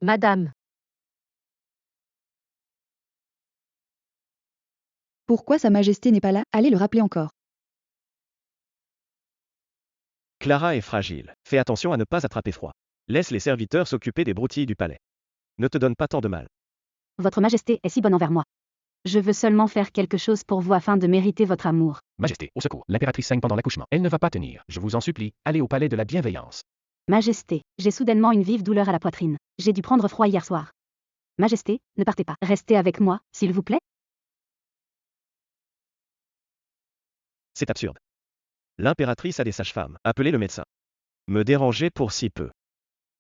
Madame, Pourquoi Sa Majesté n'est pas là? Allez le rappeler encore. Clara est fragile. Fais attention à ne pas attraper froid. Laisse les serviteurs s'occuper des broutilles du palais. Ne te donne pas tant de mal. Votre Majesté est si bonne envers moi. Je veux seulement faire quelque chose pour vous afin de mériter votre amour. Majesté, au secours, l'impératrice saigne pendant l'accouchement. Elle ne va pas tenir. Je vous en supplie, allez au palais de la bienveillance. Majesté, j'ai soudainement une vive douleur à la poitrine. J'ai dû prendre froid hier soir. Majesté, ne partez pas. Restez avec moi, s'il vous plaît. C'est absurde. L'impératrice a des sages-femmes. Appelez le médecin. Me déranger pour si peu.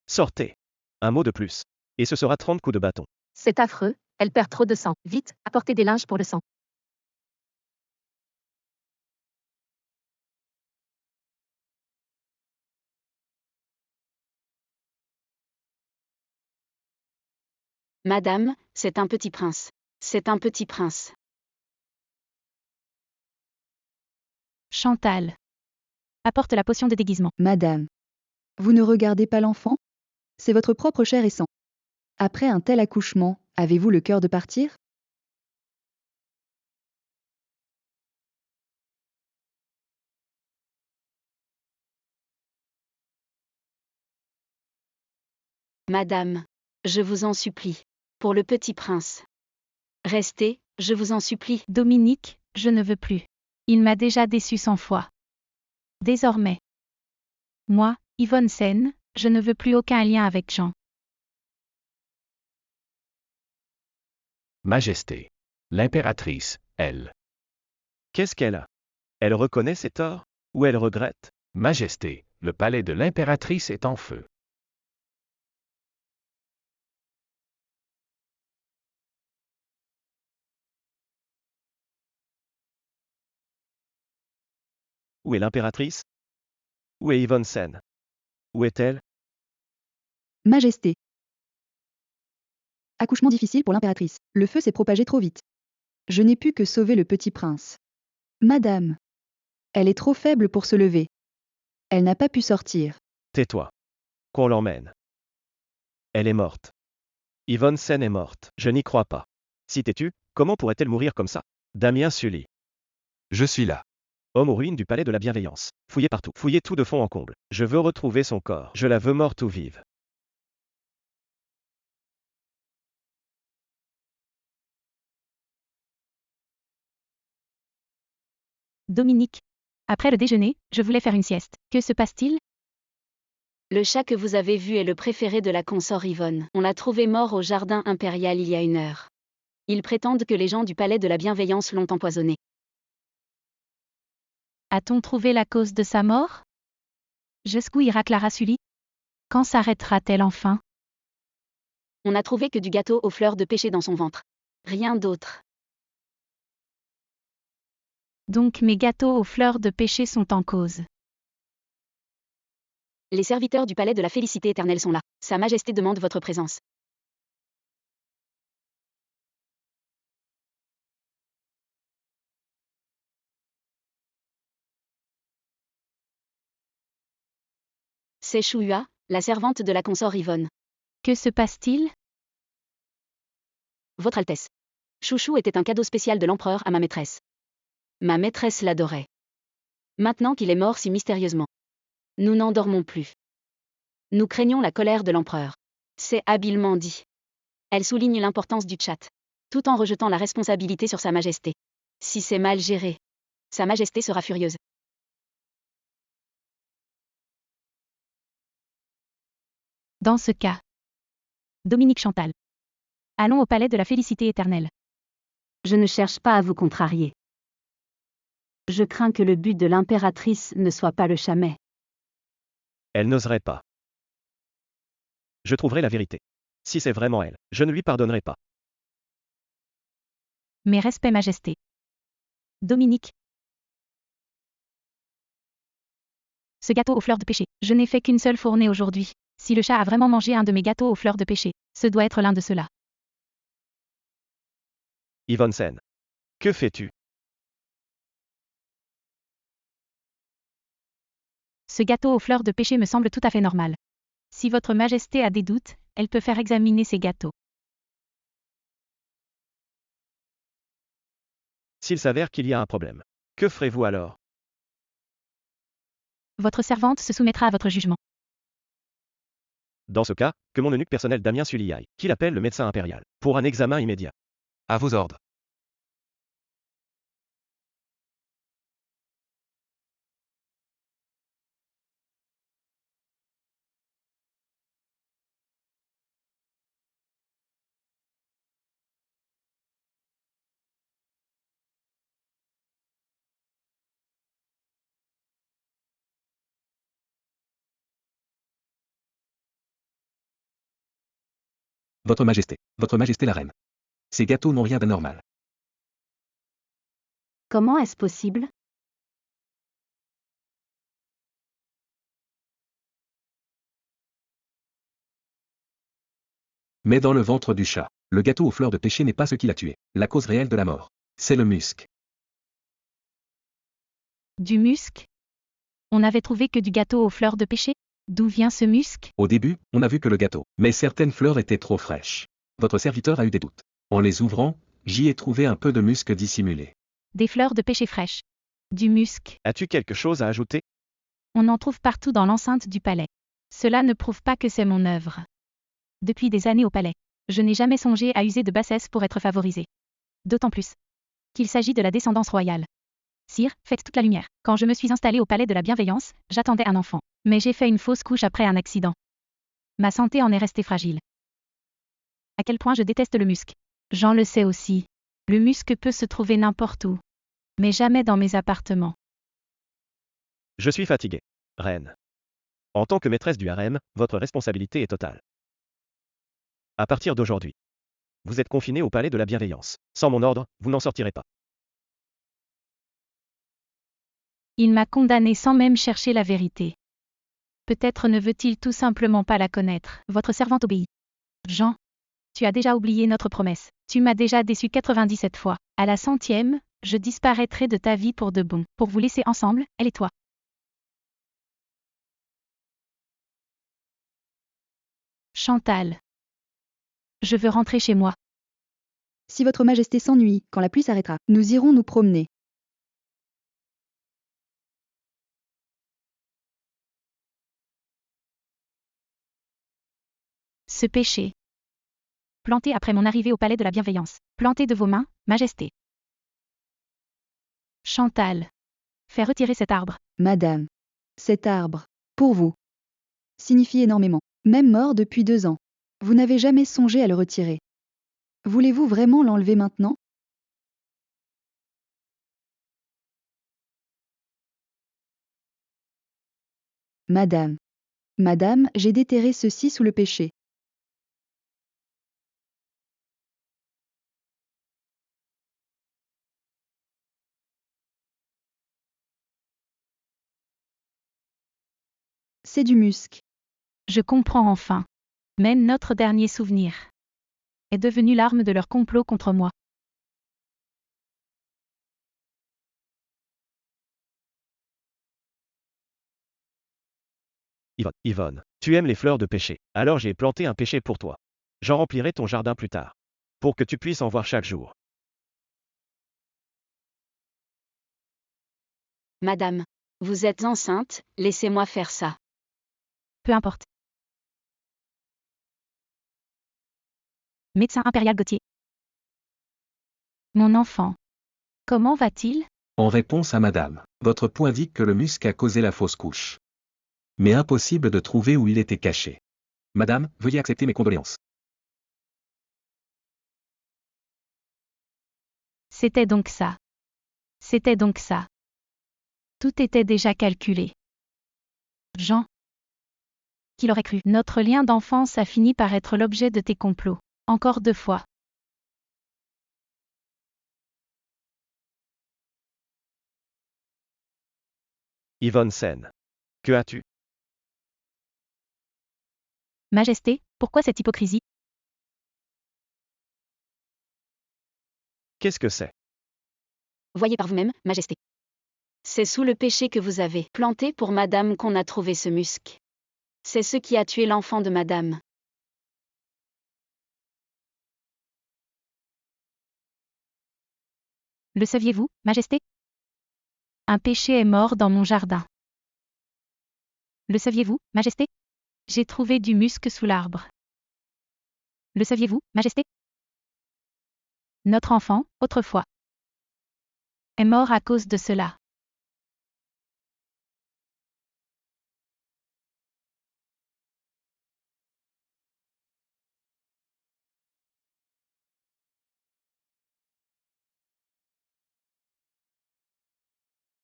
Sortez. Un mot de plus. Et ce sera 30 coups de bâton. c'est affreux, elle perd trop de sang. Vite, apportez des linges pour le sang. Madame, c'est un petit prince. C'est un petit prince. Chantal. Apporte la potion de déguisement. Madame. Vous ne regardez pas l'enfant? C'est votre propre chair et sang. Après un tel accouchement, avez-vous le cœur de partir? Madame, je vous en supplie. Pour le petit prince. Restez, je vous en supplie. Dominique, je ne veux plus. Il m'a déjà déçu 100 fois. Désormais. Moi, Yvonne Sen, je ne veux plus aucun lien avec Jean. Majesté. L'impératrice, elle. Qu'est-ce qu'elle a? Elle reconnaît ses torts? Ou elle regrette? Majesté, le palais de l'impératrice est en feu. Où est l'impératrice? Où est Yvonne Sen? Où est-elle? Majesté. Accouchement difficile pour l'impératrice. Le feu s'est propagé trop vite. Je n'ai pu que sauver le petit prince. Madame. Elle est trop faible pour se lever. Elle n'a pas pu sortir. Tais-toi. Qu'on l'emmène. Elle est morte. Yvonne Sen est morte. Je n'y crois pas. Si t'es-tu, comment pourrait-elle mourir comme ça? Damien Sully. Je suis là. Homme aux ruines du palais de la bienveillance. Fouillez partout. Fouillez tout de fond en comble. Je veux retrouver son corps. Je la veux morte ou vive. Dominique. Après le déjeuner, je voulais faire une sieste. Que se passe-t-il? Le chat que vous avez vu est le préféré de la consort Yvonne. On l'a trouvé mort au jardin impérial il y a 1 heure. Ils prétendent que les gens du palais de la bienveillance l'ont empoisonné. A-t-on trouvé la cause de sa mort? Jusqu'où ira Clara Sully? Quand s'arrêtera-t-elle enfin? On n'a trouvé que du gâteau aux fleurs de pêcher dans son ventre. Rien d'autre. Donc mes gâteaux aux fleurs de péché sont en cause. Les serviteurs du palais de la félicité éternelle sont là. Sa Majesté demande votre présence. C'est Chouhua, la servante de la consort Yvonne. Que se passe-t-il? Votre Altesse. Chouchou était un cadeau spécial de l'empereur à ma maîtresse. Ma maîtresse l'adorait. Maintenant qu'il est mort si mystérieusement. Nous n'en dormons plus. Nous craignons la colère de l'empereur. C'est habilement dit. Elle souligne l'importance du chat, tout en rejetant la responsabilité sur Sa Majesté. Si c'est mal géré, Sa Majesté sera furieuse. Dans ce cas. Dominique Chantal. Allons au palais de la félicité éternelle. Je ne cherche pas à vous contrarier. Je crains que le but de l'impératrice ne soit pas le Châmet. Elle n'oserait pas. Je trouverai la vérité. Si c'est vraiment elle, je ne lui pardonnerai pas. Mes respects, Majesté. Dominique. Ce gâteau aux fleurs de pêcher. Je n'ai fait qu'une seule fournée aujourd'hui. Si le chat a vraiment mangé un de mes gâteaux aux fleurs de pêcher, ce doit être l'un de ceux-là. Yvonne Sen. Que fais-tu? Ce gâteau aux fleurs de pêcher me semble tout à fait normal. Si votre majesté a des doutes, elle peut faire examiner ces gâteaux. S'il s'avère qu'il y a un problème, que ferez-vous alors? Votre servante se soumettra à votre jugement. Dans ce cas, que mon eunuque personnel Damien Sully aille, qu'il appelle le médecin impérial, pour un examen immédiat. À vos ordres. Votre Majesté la Reine. Ces gâteaux n'ont rien d'anormal. Comment est-ce possible? Mais dans le ventre du chat, le gâteau aux fleurs de pêcher n'est pas ce qui l'a tué. La cause réelle de la mort, c'est le musc. Du musc? On n'avait trouvé que du gâteau aux fleurs de pêcher? D'où vient ce musc? Au début, on a vu que le gâteau, mais certaines fleurs étaient trop fraîches. Votre serviteur a eu des doutes. En les ouvrant, j'y ai trouvé un peu de musc dissimulé. Des fleurs de pêcher fraîches. Du musc. As-tu quelque chose à ajouter? On en trouve partout dans l'enceinte du palais. Cela ne prouve pas que c'est mon œuvre. Depuis des années au palais, je n'ai jamais songé à user de bassesse pour être favorisé. D'autant plus qu'il s'agit de la descendance royale. Sire, faites toute la lumière. Quand je me suis installée au palais de la bienveillance, j'attendais un enfant. Mais j'ai fait une fausse couche après un accident. Ma santé en est restée fragile. À quel point je déteste le musc. J'en le sais aussi. Le musc peut se trouver n'importe où. Mais jamais dans mes appartements. Je suis fatigué. Reine. En tant que maîtresse du harem, votre responsabilité est totale. À partir d'aujourd'hui, vous êtes confinée au palais de la bienveillance. Sans mon ordre, vous n'en sortirez pas. Il m'a condamné sans même chercher la vérité. Peut-être ne veut-il tout simplement pas la connaître. Votre servante obéit. Jean, tu as déjà oublié notre promesse. Tu m'as déjà déçu 97 fois. À la 100e, je disparaîtrai de ta vie pour de bon. Pour vous laisser ensemble, elle et toi. Chantal. Je veux rentrer chez moi. Si votre majesté s'ennuie, quand la pluie s'arrêtera, nous irons nous promener. Ce péché. Planté après mon arrivée au palais de la bienveillance. Planté de vos mains, majesté. Chantal. Fais retirer cet arbre. Madame. Cet arbre, pour vous, signifie énormément. Même mort depuis 2 ans. Vous n'avez jamais songé à le retirer. Voulez-vous vraiment l'enlever maintenant? Madame. Madame, j'ai déterré ceci sous le péché. C'est du musc. Je comprends enfin. Même notre dernier souvenir est devenu l'arme de leur complot contre moi. Yvonne, tu aimes les fleurs de pêcher. Alors j'ai planté un pêcher pour toi. J'en remplirai ton jardin plus tard. Pour que tu puisses en voir chaque jour. Madame, vous êtes enceinte, laissez-moi faire ça. Peu importe. Médecin impérial Gauthier. Mon enfant. Comment va-t-il? En réponse à madame, votre pouls indique que le musc a causé la fausse couche. Mais impossible de trouver où il était caché. Madame, veuillez accepter mes condoléances. C'était donc ça. C'était donc ça. Tout était déjà calculé. Jean. Qui l'aurait cru? Notre lien d'enfance a fini par être l'objet de tes complots. Encore 2 fois. Yvonne Sen. Que as-tu? Majesté, pourquoi cette hypocrisie? Qu'est-ce que c'est? Voyez par vous-même, majesté. C'est sous le péché que vous avez planté pour madame qu'on a trouvé ce musc. C'est ce qui a tué l'enfant de madame. Le saviez-vous, Majesté? Un péché est mort dans mon jardin. Le saviez-vous, Majesté? J'ai trouvé du musc sous l'arbre. Le saviez-vous, Majesté? Notre enfant, autrefois, est mort à cause de cela.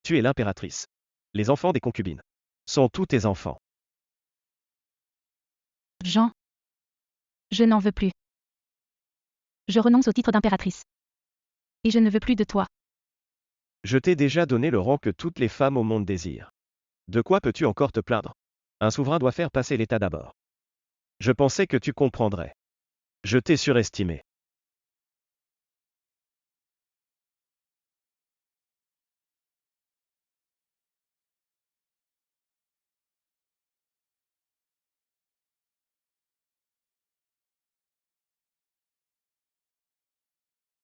Tu es l'impératrice. Les enfants des concubines sont tous tes enfants. Jean. Je n'en veux plus. Je renonce au titre d'impératrice. Et je ne veux plus de toi. Je t'ai déjà donné le rang que toutes les femmes au monde désirent. De quoi peux-tu encore te plaindre? Un souverain doit faire passer l'État d'abord. Je pensais que tu comprendrais. Je t'ai surestimé.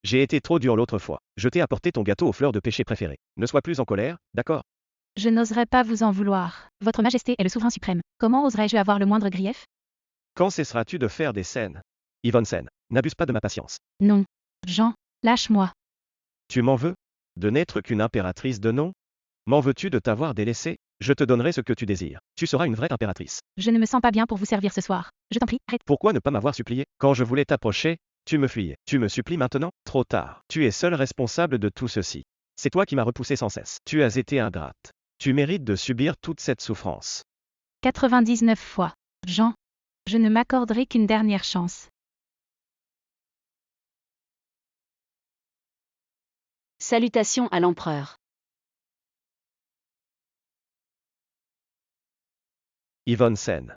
J'ai été trop dur l'autre fois. Je t'ai apporté ton gâteau aux fleurs de péché préféré. Ne sois plus en colère, d'accord? Je n'oserais pas vous en vouloir. Votre Majesté est le souverain suprême. Comment oserais-je avoir le moindre grief? Quand cesseras-tu de faire des scènes? Yvonne Sen, n'abuse pas de ma patience. Non. Jean, lâche-moi. Tu m'en veux? De n'être qu'une impératrice de nom? M'en veux-tu de t'avoir délaissé? Je te donnerai ce que tu désires. Tu seras une vraie impératrice. Je ne me sens pas bien pour vous servir ce soir. Je t'en prie, arrête. Pourquoi ne pas m'avoir supplié? Quand je voulais t'approcher, tu me fuyais. Tu me supplies maintenant? Trop tard. Tu es seul responsable de tout ceci. C'est toi qui m'as repoussé sans cesse. Tu as été ingrate. Tu mérites de subir toute cette souffrance. 99 fois. Jean, je ne m'accorderai qu'une dernière chance. Salutations à l'empereur. Yvonne Sen.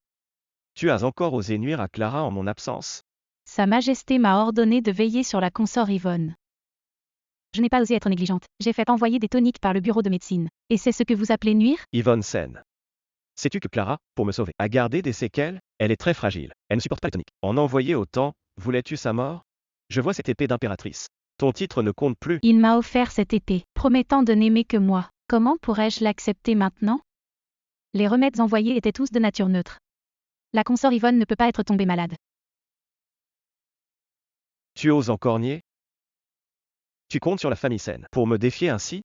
Tu as encore osé nuire à Clara en mon absence? Sa Majesté m'a ordonné de veiller sur la consort Yvonne. Je n'ai pas osé être négligente. J'ai fait envoyer des toniques par le bureau de médecine. Et c'est ce que vous appelez nuire? Yvonne Sen. Sais-tu que Clara, pour me sauver, a gardé des séquelles? Elle est très fragile. Elle ne supporte pas les toniques. En envoyer autant, voulais-tu sa mort? Je vois cette épée d'impératrice. Ton titre ne compte plus. Il m'a offert cette épée, promettant de n'aimer que moi. Comment pourrais-je l'accepter maintenant? Les remèdes envoyés étaient tous de nature neutre. La consort Yvonne ne peut pas être tombée malade. Tu oses encore nier? Tu comptes sur la famille Sen pour me défier ainsi?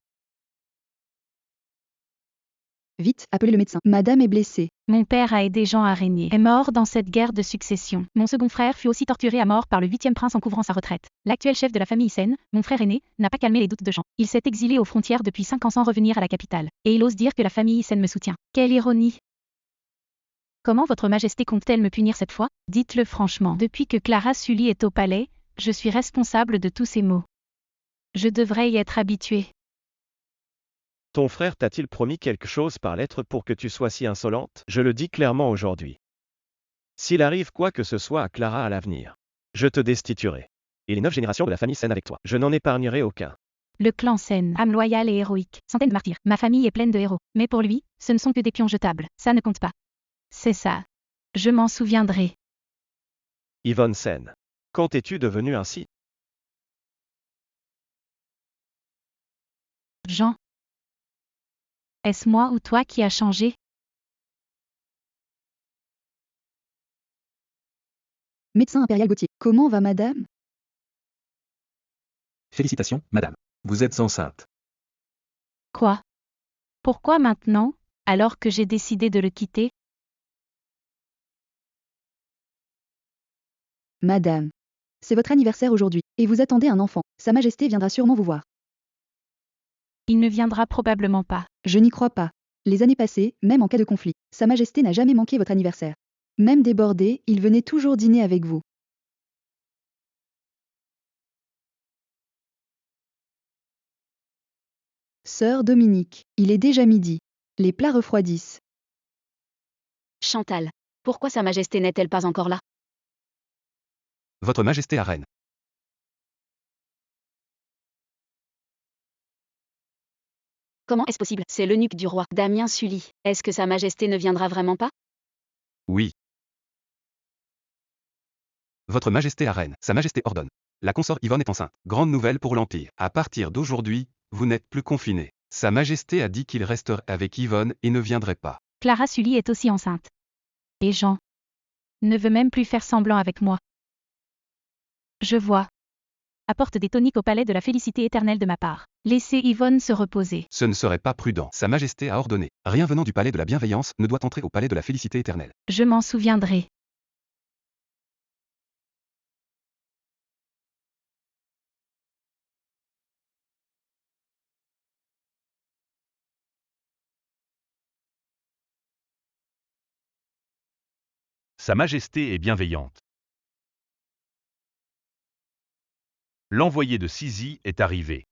Vite, appelez le médecin. Madame est blessée. Mon père a aidé Jean à régner. Est mort dans cette guerre de succession. Mon second frère fut aussi torturé à mort par le 8e prince en couvrant sa retraite. L'actuel chef de la famille Sen, mon frère aîné, n'a pas calmé les doutes de Jean. Il s'est exilé aux frontières depuis 5 ans sans revenir à la capitale. Et il ose dire que la famille Sen me soutient. Quelle ironie! Comment votre Majesté compte-t-elle me punir cette fois? Dites-le franchement. Depuis que Clara Sully est au palais, je suis responsable de tous ces maux. Je devrais y être habituée. Ton frère t'a-t-il promis quelque chose par lettre pour que tu sois si insolente? Je le dis clairement aujourd'hui. S'il arrive quoi que ce soit à Clara à l'avenir, je te destituerai. Et les 9 générations de la famille Sen avec toi. Je n'en épargnerai aucun. Le clan Sen, âme loyale et héroïque, centaines de martyrs. Ma famille est pleine de héros. Mais pour lui, ce ne sont que des pions jetables. Ça ne compte pas. C'est ça. Je m'en souviendrai. Yvonne Sen. Quand es-tu devenue ainsi? Jean. Est-ce moi ou toi qui a changé? Médecin impérial Gauthier. Comment va madame? Félicitations, madame. Vous êtes enceinte. Quoi? Pourquoi maintenant, alors que j'ai décidé de le quitter? Madame. C'est votre anniversaire aujourd'hui, et vous attendez un enfant. Sa Majesté viendra sûrement vous voir. Il ne viendra probablement pas. Je n'y crois pas. Les années passées, même en cas de conflit, Sa Majesté n'a jamais manqué votre anniversaire. Même débordé, il venait toujours dîner avec vous. Sœur Dominique, il est déjà midi. Les plats refroidissent. Chantal. Pourquoi Sa Majesté n'est-elle pas encore là? Votre Majesté la Reine. Comment est-ce possible? C'est l'eunuque du roi, Damien Sully. Est-ce que Sa Majesté ne viendra vraiment pas? Oui. Votre Majesté la Reine, Sa Majesté ordonne. La consort Yvonne est enceinte. Grande nouvelle pour l'Empire. À partir d'aujourd'hui, vous n'êtes plus confiné. Sa Majesté a dit qu'il resterait avec Yvonne et ne viendrait pas. Clara Sully est aussi enceinte. Et Jean ne veut même plus faire semblant avec moi. Je vois. Apporte des toniques au palais de la félicité éternelle de ma part. Laissez Yvonne se reposer. Ce ne serait pas prudent. Sa Majesté a ordonné. Rien venant du palais de la bienveillance ne doit entrer au palais de la félicité éternelle. Je m'en souviendrai. Sa Majesté est bienveillante. L'envoyé de Sizi est arrivé.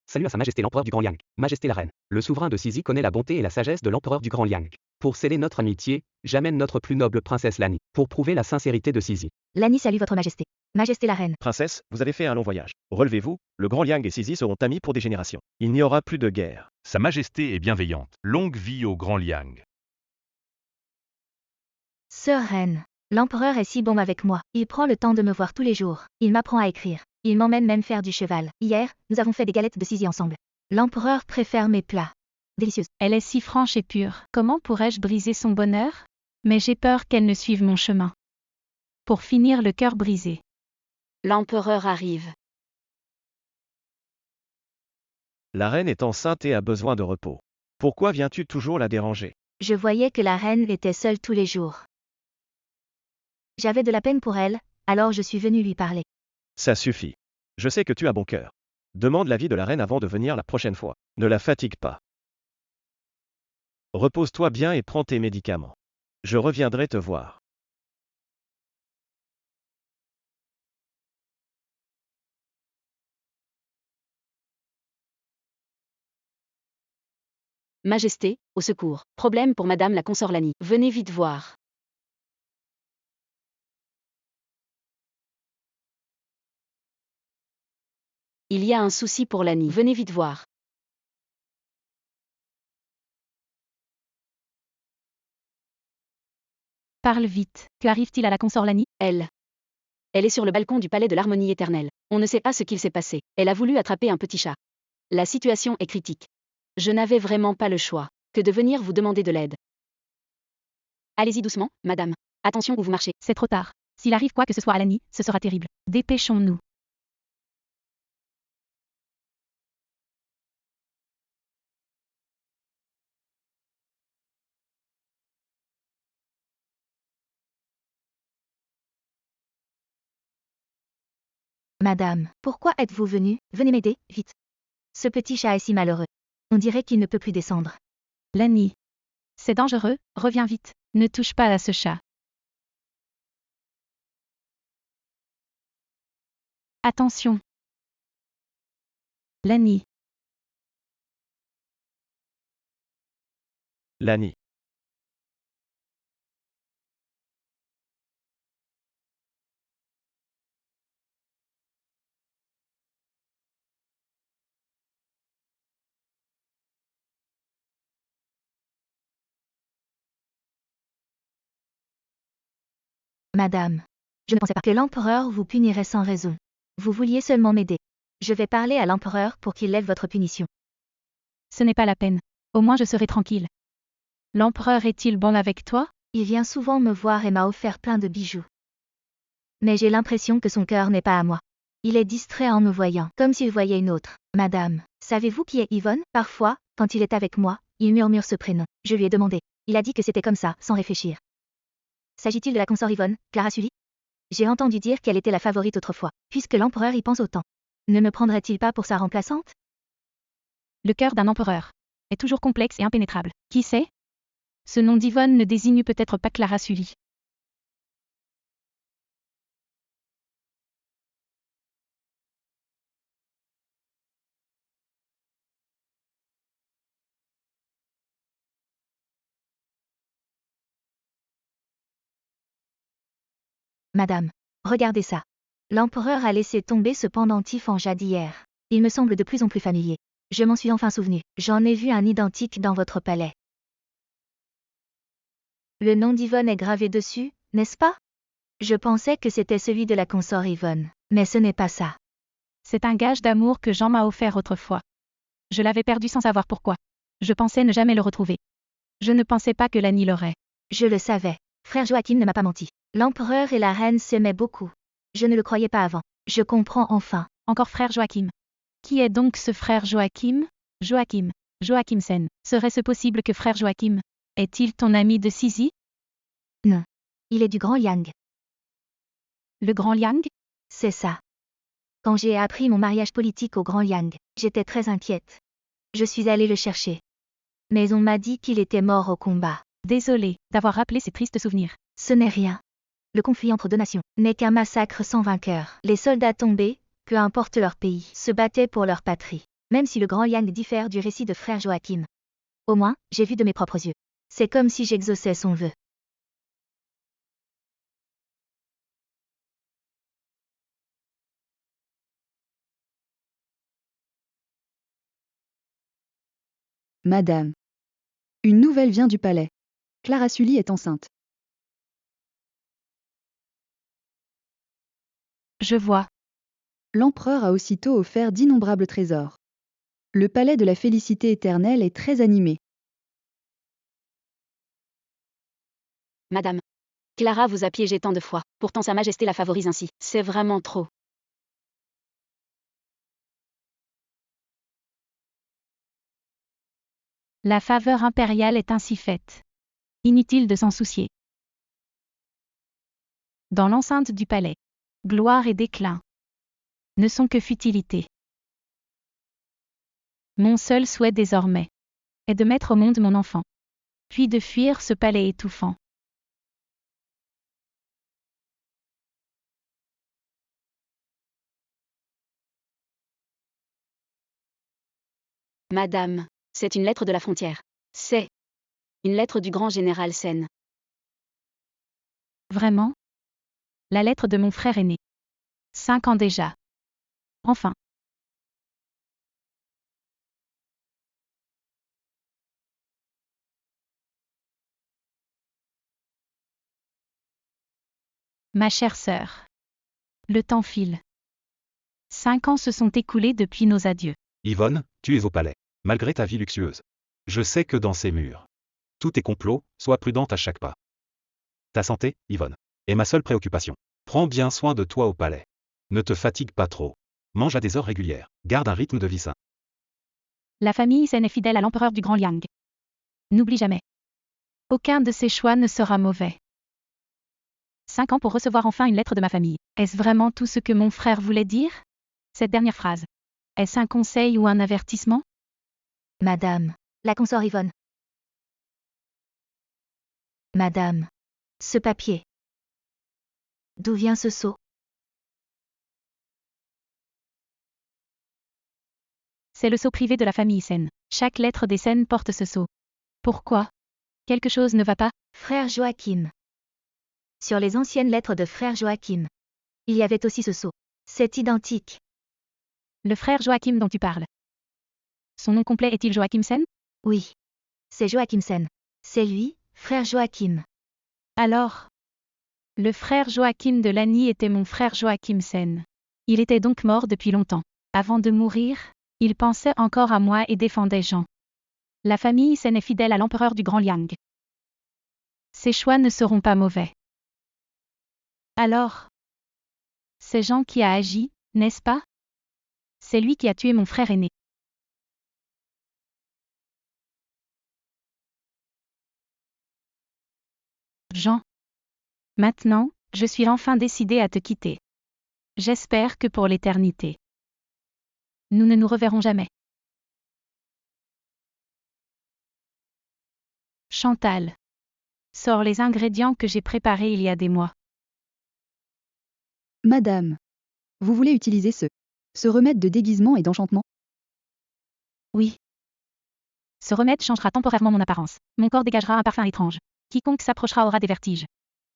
Salut à Sa Majesté l'Empereur du Grand Liang. Majesté la Reine. Le souverain de Sizi connaît la bonté et la sagesse de l'Empereur du Grand Liang. Pour sceller notre amitié, j'amène notre plus noble princesse Lani, pour prouver la sincérité de Sizi. Lani salue votre majesté. Majesté la reine. Princesse, vous avez fait un long voyage. Relevez-vous, le Grand Liang et Sizi seront amis pour des générations. Il n'y aura plus de guerre. Sa Majesté est bienveillante. Longue vie au Grand Liang. Sœur reine. L'empereur est si bon avec moi. Il prend le temps de me voir tous les jours. Il m'apprend à écrire. Il m'emmène même faire du cheval. Hier, nous avons fait des galettes de Sizi ensemble. L'empereur préfère mes plats. Délicieuses. Elle est si franche et pure. Comment pourrais-je briser son bonheur? Mais j'ai peur qu'elle ne suive mon chemin. Pour finir le cœur brisé. L'empereur arrive. La reine est enceinte et a besoin de repos. Pourquoi viens-tu toujours la déranger? Je voyais que la reine était seule tous les jours. J'avais de la peine pour elle, alors je suis venue lui parler. Ça suffit. Je sais que tu as bon cœur. Demande l'avis de la reine avant de venir la prochaine fois. Ne la fatigue pas. Repose-toi bien et prends tes médicaments. Je reviendrai te voir. Majesté, au secours. Problème pour Madame la consort Lani. Venez vite voir. Il y a un souci pour Lani. Venez vite voir. Parle vite. Qu'arrive-t-il à la consort Lani? Elle est sur le balcon du palais de l'harmonie éternelle. On ne sait pas ce qu'il s'est passé. Elle a voulu attraper un petit chat. La situation est critique. Je n'avais vraiment pas le choix que de venir vous demander de l'aide. Allez-y doucement, madame. Attention où vous marchez. C'est trop tard. S'il arrive quoi que ce soit à Lani, ce sera terrible. Dépêchons-nous. Madame, pourquoi êtes-vous venue? Venez m'aider, vite. Ce petit chat est si malheureux. On dirait qu'il ne peut plus descendre. Lani. C'est dangereux, reviens vite. Ne touche pas à ce chat. Attention. Lani. Lani. Madame, je ne pensais pas que l'empereur vous punirait sans raison. Vous vouliez seulement m'aider. Je vais parler à l'empereur pour qu'il lève votre punition. Ce n'est pas la peine. Au moins je serai tranquille. L'empereur est-il bon avec toi? Il vient souvent me voir et m'a offert plein de bijoux. Mais j'ai l'impression que son cœur n'est pas à moi. Il est distrait en me voyant, comme s'il voyait une autre. Madame, savez-vous qui est Yvonne? Parfois, quand il est avec moi, il murmure ce prénom. Je lui ai demandé. Il a dit que c'était comme ça, sans réfléchir. S'agit-il de la consort Yvonne, Clara Sully? J'ai entendu dire qu'elle était la favorite autrefois, puisque l'empereur y pense autant. Ne me prendrait-il pas pour sa remplaçante? Le cœur d'un empereur est toujours complexe et impénétrable. Qui sait? Ce nom d'Yvonne ne désigne peut-être pas Clara Sully. Madame, regardez ça. L'empereur a laissé tomber ce pendentif en jade hier. Il me semble de plus en plus familier. Je m'en suis enfin souvenu. J'en ai vu un identique dans votre palais. Le nom d'Yvonne est gravé dessus, n'est-ce pas? Je pensais que c'était celui de la consort Yvonne, mais ce n'est pas ça. C'est un gage d'amour que Jean m'a offert autrefois. Je l'avais perdu sans savoir pourquoi. Je pensais ne jamais le retrouver. Je ne pensais pas que Lani l'aurait. Je le savais. Frère Joachim ne m'a pas menti. L'empereur et la reine s'aimaient beaucoup. Je ne le croyais pas avant. Je comprends enfin. Encore frère Joachim. Qui est donc ce frère Joachim? Joachim. Joachimsen. Serait-ce possible que frère Joachim est-il ton ami de Sisi? Non. Il est du Grand Liang. Le Grand Liang? C'est ça. Quand j'ai appris mon mariage politique au Grand Liang, j'étais très inquiète. Je suis allée le chercher. Mais on m'a dit qu'il était mort au combat. Désolée d'avoir rappelé ces tristes souvenirs. Ce n'est rien. Le conflit entre deux nations n'est qu'un massacre sans vainqueur. Les soldats tombés, peu importe leur pays, se battaient pour leur patrie. Même si le Grand Liang diffère du récit de frère Joachim. Au moins, j'ai vu de mes propres yeux. C'est comme si j'exauçais son vœu. Madame. Une nouvelle vient du palais. Clara Sully est enceinte. Je vois. L'empereur a aussitôt offert d'innombrables trésors. Le palais de la félicité éternelle est très animé. Madame. Clara vous a piégé tant de fois, pourtant Sa Majesté la favorise ainsi. C'est vraiment trop. La faveur impériale est ainsi faite. Inutile de s'en soucier. Dans l'enceinte du palais, gloire et déclin ne sont que futilité. Mon seul souhait désormais est de mettre au monde mon enfant, puis de fuir ce palais étouffant. Madame, c'est une lettre de la frontière. C'est une lettre du grand général Sen. Vraiment? La lettre de mon frère aîné. 5 ans déjà. Enfin. Ma chère sœur. Le temps file. 5 ans se sont écoulés depuis nos adieux. Yvonne, tu es au palais, malgré ta vie luxueuse. Je sais que dans ces murs, tout est complot, sois prudente à chaque pas. Ta santé, Yvonne, est ma seule préoccupation. Prends bien soin de toi au palais. Ne te fatigue pas trop. Mange à des heures régulières. Garde un rythme de vie sain. La famille Sen est fidèle à l'empereur du Grand Liang. N'oublie jamais. Aucun de ses choix ne sera mauvais. 5 ans pour recevoir enfin une lettre de ma famille. Est-ce vraiment tout ce que mon frère voulait dire? Cette dernière phrase. Est-ce un conseil ou un avertissement? Madame. La consort Yvonne. Madame. Ce papier. D'où vient ce sceau? C'est le sceau privé de la famille Sen. Chaque lettre des Sen porte ce sceau. Pourquoi? Quelque chose ne va pas? Frère Joachim. Sur les anciennes lettres de frère Joachim, il y avait aussi ce sceau. C'est identique. Le frère Joachim dont tu parles. Son nom complet est-il Joachim Sen? Oui. C'est Joachim Sen. C'est lui, frère Joachim. Alors, le frère Joachim de Lani était mon frère Joachim Sen. Il était donc mort depuis longtemps. Avant de mourir, il pensait encore à moi et défendait Jean. La famille Sen est fidèle à l'empereur du Grand Liang. Ses choix ne seront pas mauvais. Alors, c'est Jean qui a agi, n'est-ce pas? C'est lui qui a tué mon frère aîné. Jean. Maintenant, je suis enfin décidée à te quitter. J'espère que pour l'éternité. Nous ne nous reverrons jamais. Chantal. Sors les ingrédients que j'ai préparés il y a des mois. Madame. Vous voulez utiliser ce remède de déguisement et d'enchantement? Oui. Ce remède changera temporairement mon apparence. Mon corps dégagera un parfum étrange. Quiconque s'approchera aura des vertiges.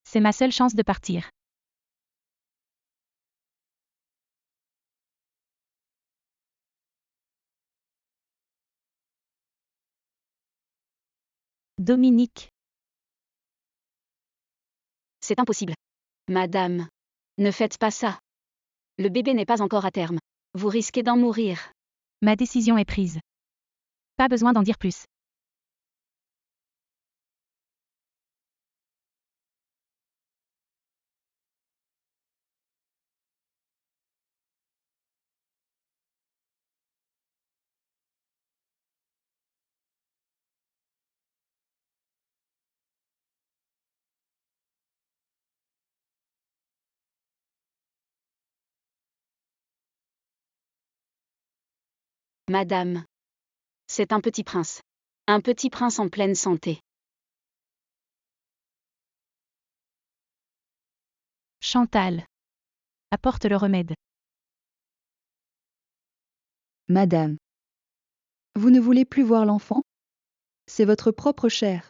C'est ma seule chance de partir. Dominique. C'est impossible. Madame. Ne faites pas ça. Le bébé n'est pas encore à terme. Vous risquez d'en mourir. Ma décision est prise. Pas besoin d'en dire plus. Madame. C'est un petit prince. Un petit prince en pleine santé. Chantal. Apporte le remède. Madame. Vous ne voulez plus voir l'enfant? C'est votre propre chair.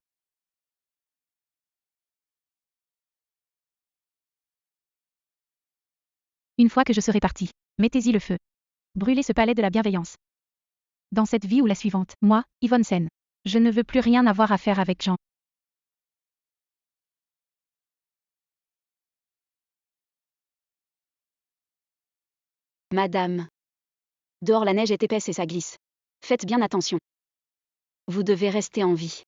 Une fois que je serai partie, mettez-y le feu. Brûlez ce palais de la bienveillance. Dans cette vie ou la suivante, moi, Yvonne Sen. Je ne veux plus rien avoir à faire avec Jean. Madame. Dehors la neige est épaisse et ça glisse. Faites bien attention. Vous devez rester en vie.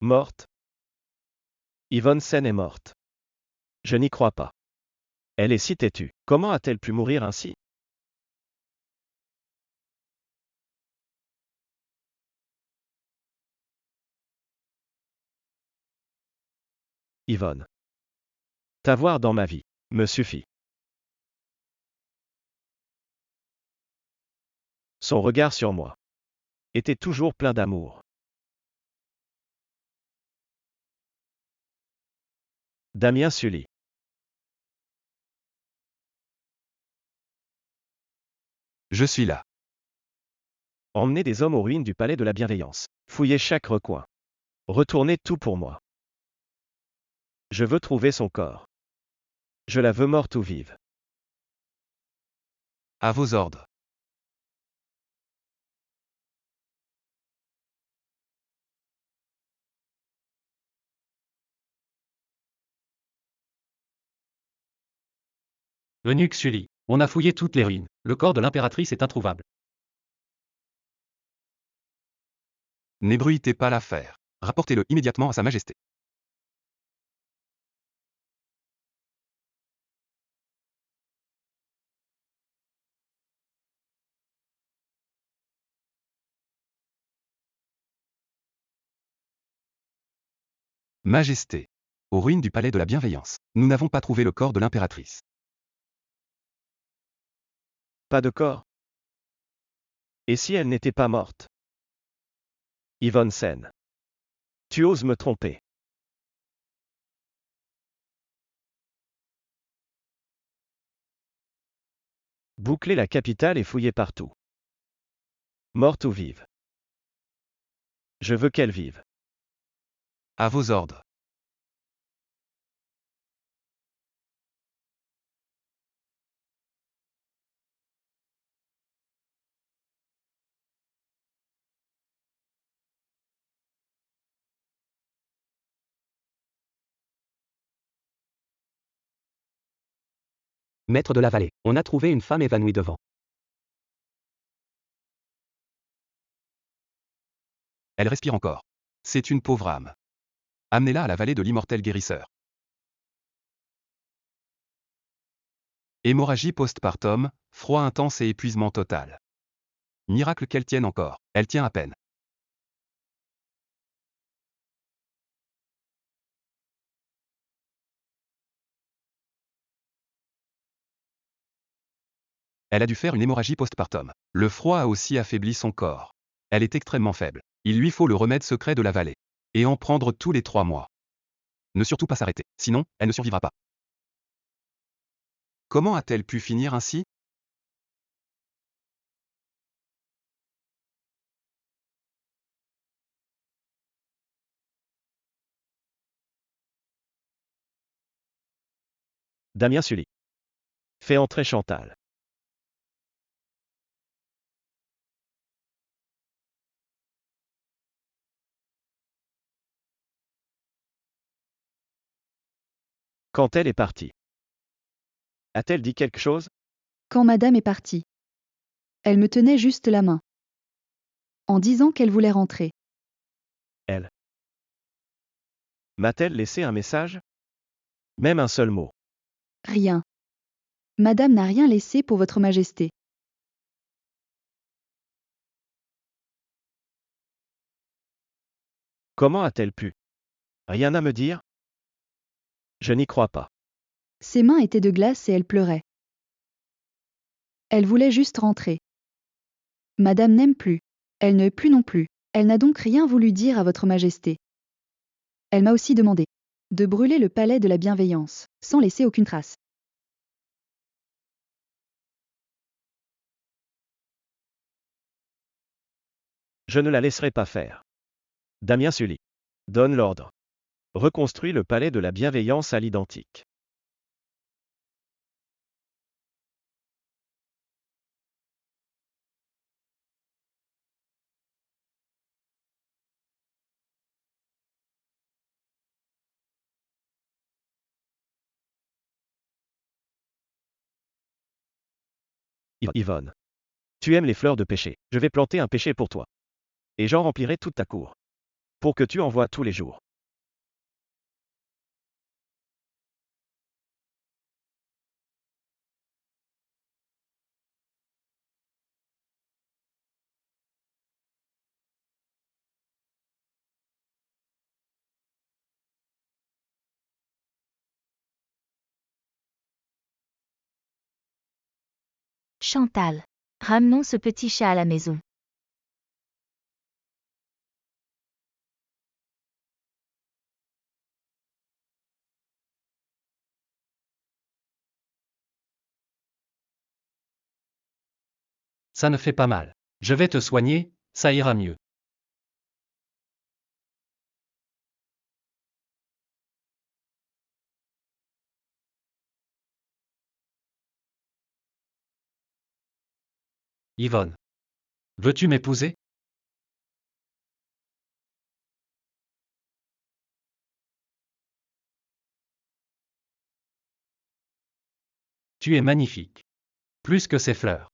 Morte. Yvonne Sen est morte. Je n'y crois pas. Elle est si têtue. Comment a-t-elle pu mourir ainsi? Yvonne. T'avoir dans ma vie me suffit. Son regard sur moi était toujours plein d'amour. Damien Sully. Je suis là. Emmenez des hommes aux ruines du palais de la bienveillance. Fouillez chaque recoin. Retournez tout pour moi. Je veux trouver son corps. Je la veux morte ou vive. À vos ordres. Eunuque Sully. On a fouillé toutes les ruines. Le corps de l'impératrice est introuvable. N'ébruitez pas l'affaire. Rapportez-le immédiatement à Sa Majesté. Majesté. Aux ruines du palais de la bienveillance, nous n'avons pas trouvé le corps de l'impératrice. Pas de corps. Et si elle n'était pas morte? Yvonne Sen. Tu oses me tromper. Bouclez la capitale et fouillez partout. Morte ou vive. Je veux qu'elle vive. À vos ordres. Maître de la vallée, on a trouvé une femme évanouie devant. Elle respire encore. C'est une pauvre âme. Amenez-la à la vallée de l'immortel guérisseur. Hémorragie postpartum, froid intense et épuisement total. Miracle qu'elle tienne encore. Elle tient à peine. Elle a dû faire une hémorragie postpartum. Le froid a aussi affaibli son corps. Elle est extrêmement faible. Il lui faut le remède secret de la vallée. Et en prendre tous les 3 mois. Ne surtout pas s'arrêter, sinon, elle ne survivra pas. Comment a-t-elle pu finir ainsi? Damien Sully. Fais entrer Chantal. Quand elle est partie. A-t-elle dit quelque chose? Quand madame est partie. Elle me tenait juste la main. En disant qu'elle voulait rentrer. Elle. M'a-t-elle laissé un message? Même un seul mot. Rien. Madame n'a rien laissé pour votre majesté. Comment a-t-elle pu? Rien à me dire? Je n'y crois pas. Ses mains étaient de glace et elle pleurait. Elle voulait juste rentrer. Madame n'aime plus. Elle ne plus non plus. Elle n'a donc rien voulu dire à votre majesté. Elle m'a aussi demandé de brûler le palais de la bienveillance, sans laisser aucune trace. Je ne la laisserai pas faire. Damien Sully. Donne l'ordre. Reconstruis le palais de la bienveillance à l'identique. Yvonne. Tu aimes les fleurs de pêcher. Je vais planter un pêcher pour toi. Et j'en remplirai toute ta cour. Pour que tu en voies tous les jours. Chantal. Ramenons ce petit chat à la maison. Ça ne fait pas mal. Je vais te soigner, ça ira mieux. Yvonne. Veux-tu m'épouser? Tu es magnifique. Plus que ces fleurs.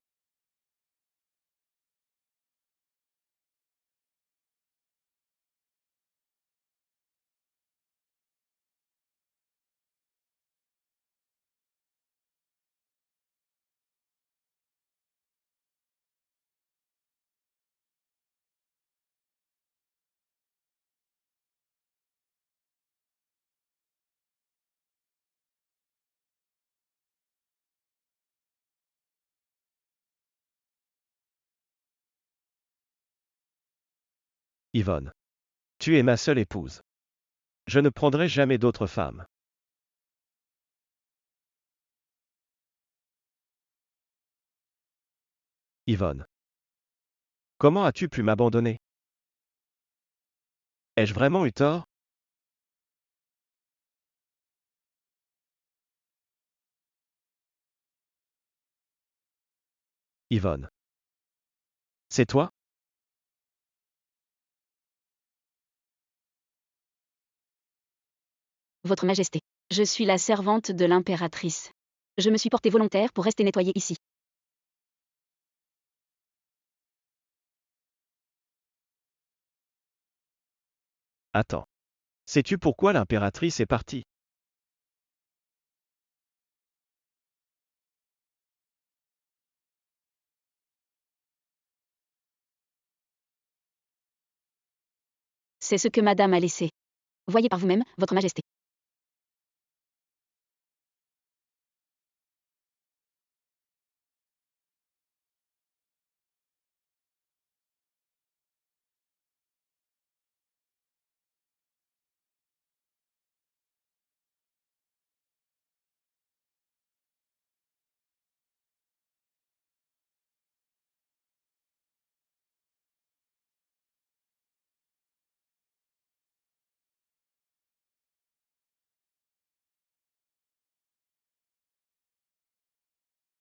Yvonne. Tu es ma seule épouse. Je ne prendrai jamais d'autre femme. Yvonne. Comment as-tu pu m'abandonner? Ai-je vraiment eu tort? Yvonne. C'est toi? Votre Majesté. Je suis la servante de l'impératrice. Je me suis portée volontaire pour rester nettoyée ici. Attends. Sais-tu pourquoi l'impératrice est partie? C'est ce que Madame a laissé. Voyez par vous-même, Votre Majesté.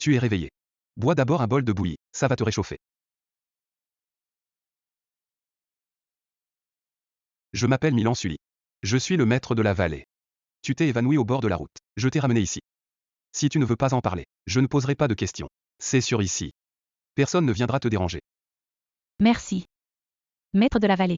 Tu es réveillé. Bois d'abord un bol de bouillie, ça va te réchauffer. Je m'appelle Milan Sully. Je suis le maître de la vallée. Tu t'es évanoui au bord de la route. Je t'ai ramené ici. Si tu ne veux pas en parler, je ne poserai pas de questions. C'est sûr ici. Personne ne viendra te déranger. Merci. Maître de la vallée.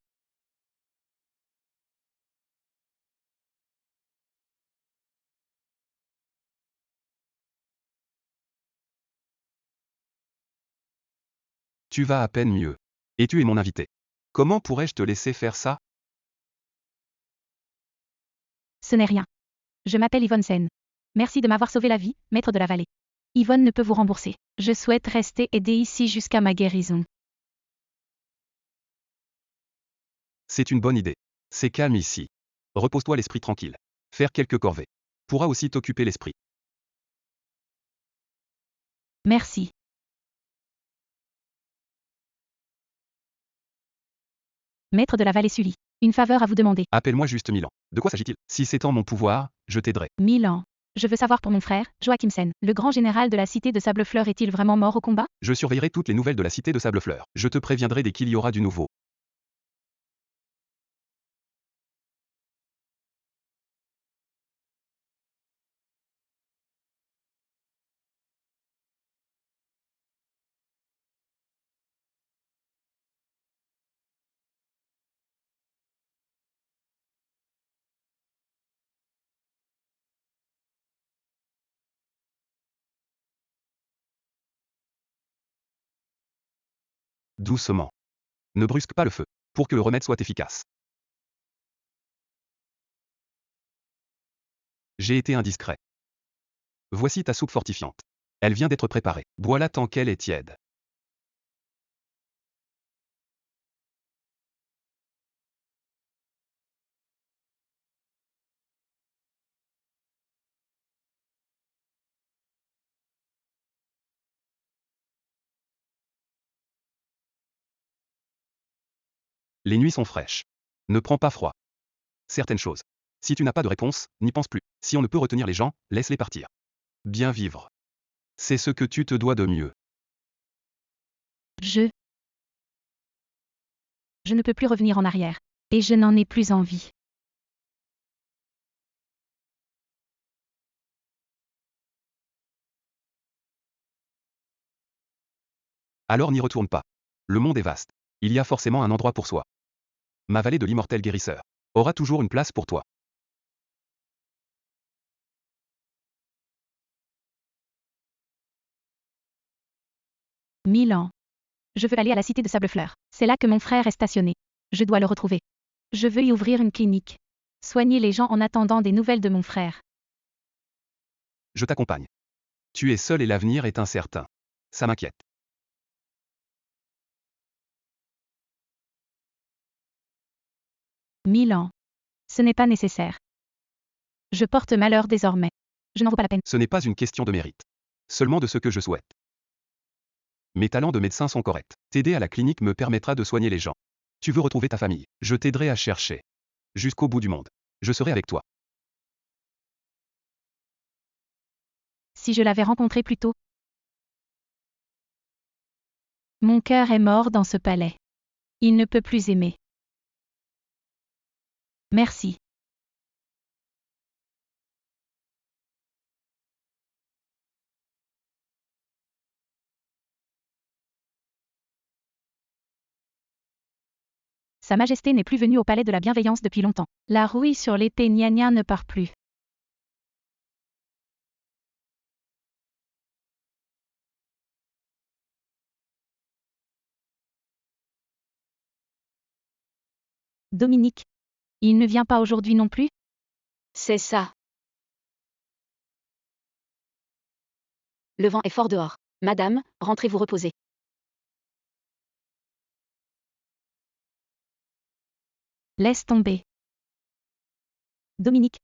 Tu vas à peine mieux. Et tu es mon invité. Comment pourrais-je te laisser faire ça? Ce n'est rien. Je m'appelle Yvonne Sen. Merci de m'avoir sauvé la vie, maître de la vallée. Yvonne ne peut vous rembourser. Je souhaite rester aider ici jusqu'à ma guérison. C'est une bonne idée. C'est calme ici. Repose-toi l'esprit tranquille. Faire quelques corvées pourra aussi t'occuper l'esprit. Merci. Maître de la vallée Sully. Une faveur à vous demander. Appelle-moi juste Milan. De quoi s'agit-il? Si c'est en mon pouvoir, je t'aiderai. Milan. Je veux savoir pour mon frère, Joachim Sen. Le grand général de la cité de Sablefleur est-il vraiment mort au combat? Je surveillerai toutes les nouvelles de la cité de Sablefleur. Je te préviendrai dès qu'il y aura du nouveau. Doucement. Ne brusque pas le feu, pour que le remède soit efficace. J'ai été indiscret. Voici ta soupe fortifiante. Elle vient d'être préparée. Bois-la tant qu'elle est tiède. Les nuits sont fraîches. Ne prends pas froid. Certaines choses. Si tu n'as pas de réponse, n'y pense plus. Si on ne peut retenir les gens, laisse-les partir. Bien vivre. C'est ce que tu te dois de mieux. Je ne peux plus revenir en arrière. Et je n'en ai plus envie. Alors n'y retourne pas. Le monde est vaste. Il y a forcément un endroit pour soi. Ma vallée de l'immortel guérisseur aura toujours une place pour toi. Milan. Je veux aller à la cité de Sablefleur. C'est là que mon frère est stationné. Je dois le retrouver. Je veux y ouvrir une clinique. Soigner les gens en attendant des nouvelles de mon frère. Je t'accompagne. Tu es seul et l'avenir est incertain. Ça m'inquiète. Milan. Ce n'est pas nécessaire. Je porte malheur désormais. Je n'en vaux pas la peine. Ce n'est pas une question de mérite. Seulement de ce que je souhaite. Mes talents de médecin sont corrects. T'aider à la clinique me permettra de soigner les gens. Tu veux retrouver ta famille. Je t'aiderai à chercher. Jusqu'au bout du monde. Je serai avec toi. Si je l'avais rencontré plus tôt. Mon cœur est mort dans ce palais. Il ne peut plus aimer. Merci. Sa Majesté n'est plus venue au palais de la bienveillance depuis longtemps. La rouille sur l'épée gna ne part plus. Dominique. Il ne vient pas aujourd'hui non plus? C'est ça. Le vent est fort dehors. Madame, rentrez vous reposer. Laisse tomber. Dominique.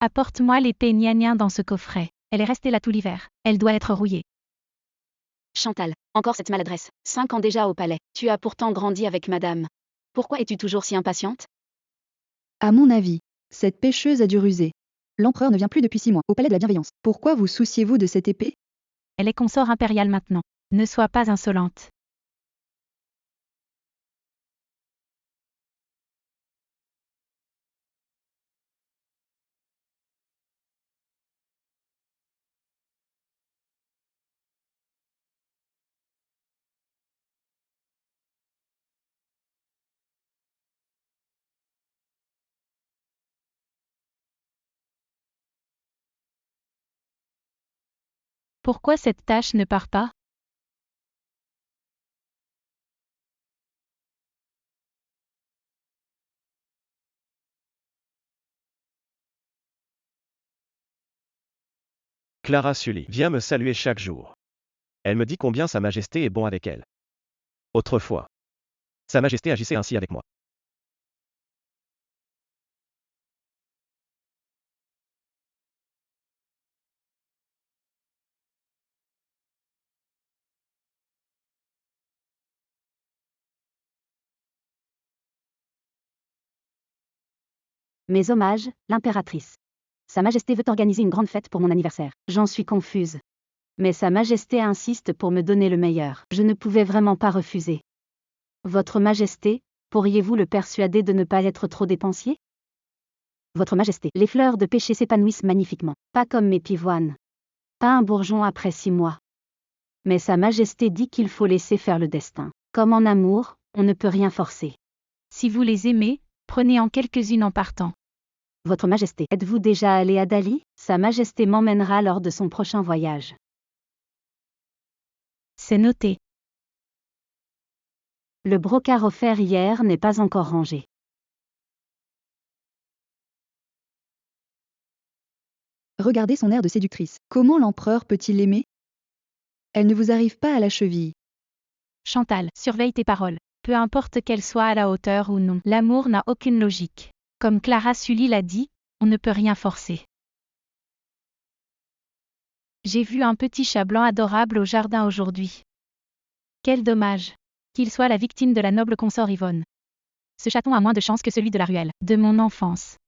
Apporte-moi l'épée gna dans ce coffret. Elle est restée là tout l'hiver. Elle doit être rouillée. Chantal, encore cette maladresse. 5 ans déjà au palais. Tu as pourtant grandi avec madame. Pourquoi es-tu toujours si impatiente? À mon avis, cette pêcheuse a dû ruser. L'empereur ne vient plus depuis 6 mois au palais de la bienveillance. Pourquoi vous souciez-vous de cette épée? Elle est consort impériale maintenant. Ne sois pas insolente. Pourquoi cette tâche ne part pas? Clara Sully vient me saluer chaque jour. Elle me dit combien Sa Majesté est bon avec elle. Autrefois, Sa Majesté agissait ainsi avec moi. Mes hommages, l'impératrice. Sa Majesté veut organiser une grande fête pour mon anniversaire. J'en suis confuse. Mais Sa Majesté insiste pour me donner le meilleur. Je ne pouvais vraiment pas refuser. Votre Majesté, pourriez-vous le persuader de ne pas être trop dépensier? Votre Majesté, les fleurs de pêcher s'épanouissent magnifiquement. Pas comme mes pivoines. Pas un bourgeon après 6 mois. Mais Sa Majesté dit qu'il faut laisser faire le destin. Comme en amour, on ne peut rien forcer. Si vous les aimez, prenez en quelques-unes en partant. Votre Majesté, êtes-vous déjà allé à Dali? Sa Majesté m'emmènera lors de son prochain voyage. C'est noté. Le brocart offert hier n'est pas encore rangé. Regardez son air de séductrice. Comment l'empereur peut-il l'aimer? Elle ne vous arrive pas à la cheville. Chantal, surveille tes paroles. Peu importe qu'elles soient à la hauteur ou non. L'amour n'a aucune logique. Comme Clara Sully l'a dit, on ne peut rien forcer. J'ai vu un petit chat blanc adorable au jardin aujourd'hui. Quel dommage. Qu'il soit la victime de la noble consort Yvonne. Ce chaton a moins de chance que celui de la ruelle, de mon enfance.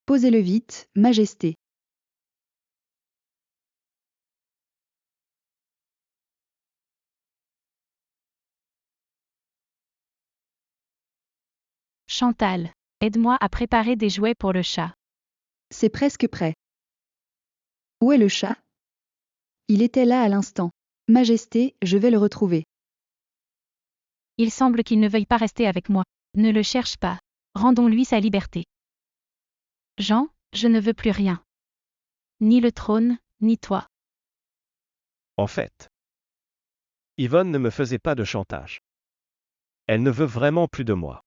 Posez-le vite, Majesté. Chantal, aide-moi à préparer des jouets pour le chat. C'est presque prêt. Où est le chat? Il était là à l'instant. Majesté, je vais le retrouver. Il semble qu'il ne veuille pas rester avec moi. Ne le cherche pas. Rendons-lui sa liberté. Jean, je ne veux plus rien. Ni le trône, ni toi. En fait, Yvonne ne me faisait pas de chantage. Elle ne veut vraiment plus de moi.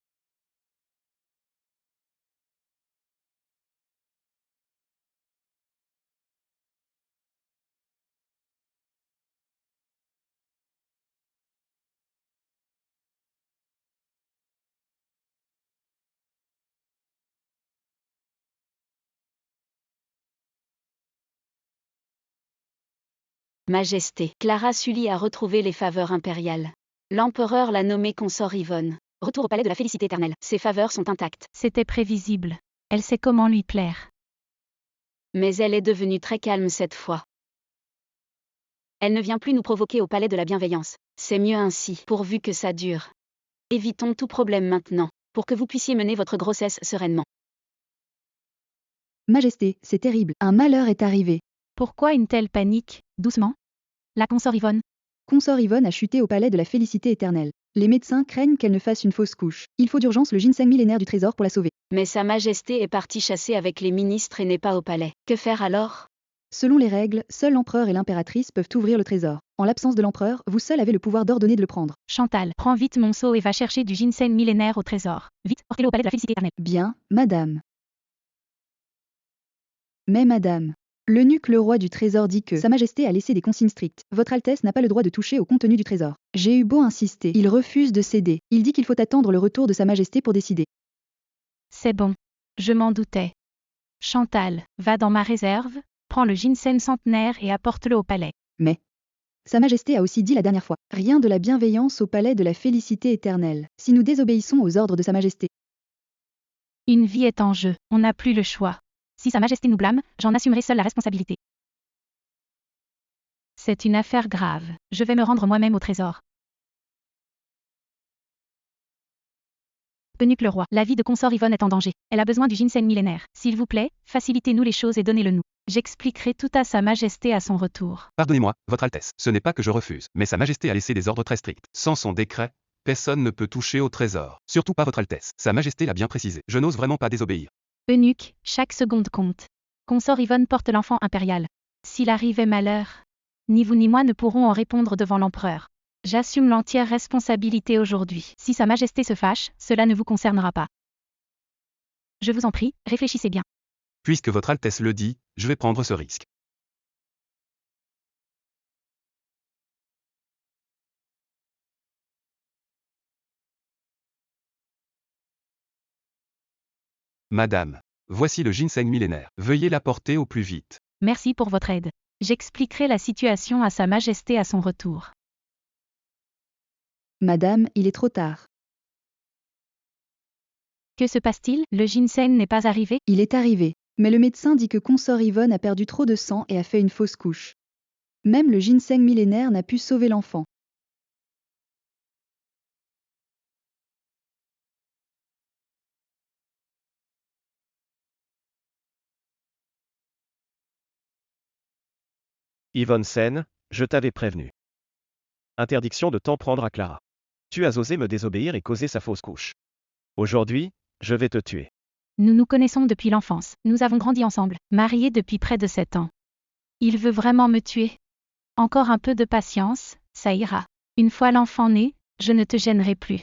Majesté, Clara Sully a retrouvé les faveurs impériales. L'empereur l'a nommée consort Yvonne. Retour au palais de la félicité éternelle. Ses faveurs sont intactes. C'était prévisible. Elle sait comment lui plaire. Mais elle est devenue très calme cette fois. Elle ne vient plus nous provoquer au palais de la bienveillance. C'est mieux ainsi, pourvu que ça dure. Évitons tout problème maintenant, pour que vous puissiez mener votre grossesse sereinement. Majesté, c'est terrible. Un malheur est arrivé. Pourquoi une telle panique? Doucement. La consort Yvonne. Consort Yvonne a chuté au palais de la félicité éternelle. Les médecins craignent qu'elle ne fasse une fausse couche. Il faut d'urgence le ginseng millénaire du trésor pour la sauver. Mais Sa Majesté est partie chasser avec les ministres et n'est pas au palais. Que faire alors? Selon les règles, seuls l'empereur et l'impératrice peuvent ouvrir le trésor. En l'absence de l'empereur, vous seul avez le pouvoir d'ordonner de le prendre. Chantal, prends vite mon seau et va chercher du ginseng millénaire au trésor. Vite, portez-le au palais de la félicité éternelle. Bien, madame. Mais madame, l'eunuque le roi du trésor dit que Sa Majesté a laissé des consignes strictes. Votre Altesse n'a pas le droit de toucher au contenu du trésor. J'ai eu beau insister, il refuse de céder. Il dit qu'il faut attendre le retour de Sa Majesté pour décider. C'est bon. Je m'en doutais. Chantal, va dans ma réserve, prends le ginseng centenaire et apporte-le au palais. Mais Sa Majesté a aussi dit la dernière fois, rien de la bienveillance au palais de la félicité éternelle, si nous désobéissons aux ordres de Sa Majesté. Une vie est en jeu, on n'a plus le choix. Si Sa Majesté nous blâme, j'en assumerai seule la responsabilité. C'est une affaire grave, je vais me rendre moi-même au trésor. Eunuque le roi, la vie de consort Yvonne est en danger. Elle a besoin du ginseng millénaire. S'il vous plaît, facilitez-nous les choses et donnez-le nous. J'expliquerai tout à Sa Majesté à son retour. Pardonnez-moi, Votre Altesse, ce n'est pas que je refuse, mais Sa Majesté a laissé des ordres très stricts. Sans son décret, personne ne peut toucher au trésor. Surtout pas Votre Altesse. Sa Majesté l'a bien précisé. Je n'ose vraiment pas désobéir. Eunuque, chaque seconde compte. Consort Yvonne porte l'enfant impérial. S'il arrivait malheur, ni vous ni moi ne pourrons en répondre devant l'empereur. J'assume l'entière responsabilité aujourd'hui. Si Sa Majesté se fâche, cela ne vous concernera pas. Je vous en prie, réfléchissez bien. Puisque Votre Altesse le dit, je vais prendre ce risque. Madame, voici le ginseng millénaire. Veuillez l'apporter au plus vite. Merci pour votre aide. J'expliquerai la situation à Sa Majesté à son retour. Madame, il est trop tard. Que se passe-t-il? Le ginseng n'est pas arrivé? Il est arrivé, mais le médecin dit que consort Yvonne a perdu trop de sang et a fait une fausse couche. Même le ginseng millénaire n'a pu sauver l'enfant. Yvonne Sen, je t'avais prévenu. Interdiction de t'en prendre à Clara. Tu as osé me désobéir et causer sa fausse couche. Aujourd'hui, je vais te tuer. Nous nous connaissons depuis l'enfance. Nous avons grandi ensemble, mariés depuis près de 7 ans. Il veut vraiment me tuer. Encore un peu de patience, ça ira. Une fois l'enfant né, je ne te gênerai plus.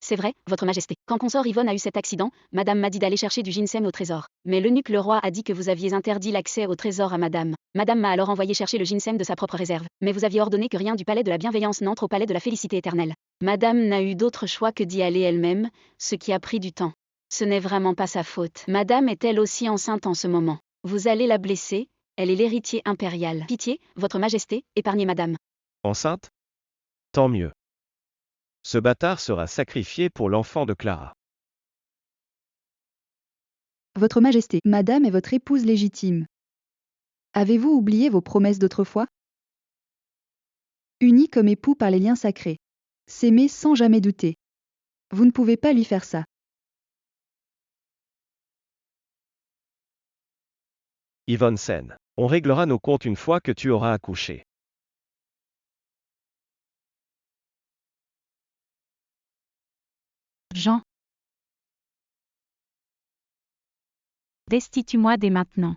C'est vrai, Votre Majesté. Quand consort Yvonne a eu cet accident, Madame m'a dit d'aller chercher du ginseng au trésor. Mais l'eunuque le roi a dit que vous aviez interdit l'accès au trésor à Madame. Madame m'a alors envoyé chercher le ginseng de sa propre réserve. Mais vous aviez ordonné que rien du palais de la bienveillance n'entre au palais de la félicité éternelle. Madame n'a eu d'autre choix que d'y aller elle-même, ce qui a pris du temps. Ce n'est vraiment pas sa faute. Madame est elle aussi enceinte en ce moment. Vous allez la blesser, elle est l'héritier impérial. Pitié, Votre Majesté, épargnez Madame. Enceinte? Tant mieux. Ce bâtard sera sacrifié pour l'enfant de Clara. Votre Majesté, Madame est votre épouse légitime. Avez-vous oublié vos promesses d'autrefois? Unis comme époux par les liens sacrés. S'aimer sans jamais douter. Vous ne pouvez pas lui faire ça. Yvonne Sen, on réglera nos comptes une fois que tu auras accouché. Jean. Destitue-moi dès maintenant.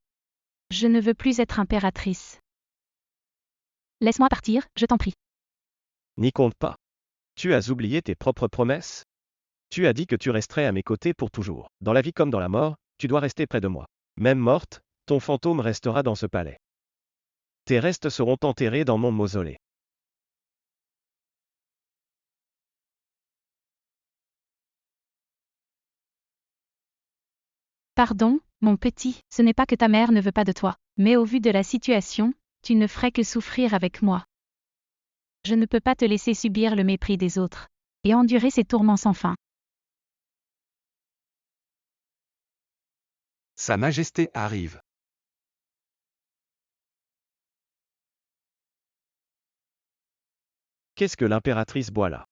Je ne veux plus être impératrice. Laisse-moi partir, je t'en prie. N'y compte pas. Tu as oublié tes propres promesses? Tu as dit que tu resterais à mes côtés pour toujours. Dans la vie comme dans la mort, tu dois rester près de moi. Même morte, ton fantôme restera dans ce palais. Tes restes seront enterrés dans mon mausolée. Pardon, mon petit, ce n'est pas que ta mère ne veut pas de toi, mais au vu de la situation, tu ne ferais que souffrir avec moi. Je ne peux pas te laisser subir le mépris des autres, et endurer ces tourments sans fin. Sa Majesté arrive. Qu'est-ce que l'impératrice boit là?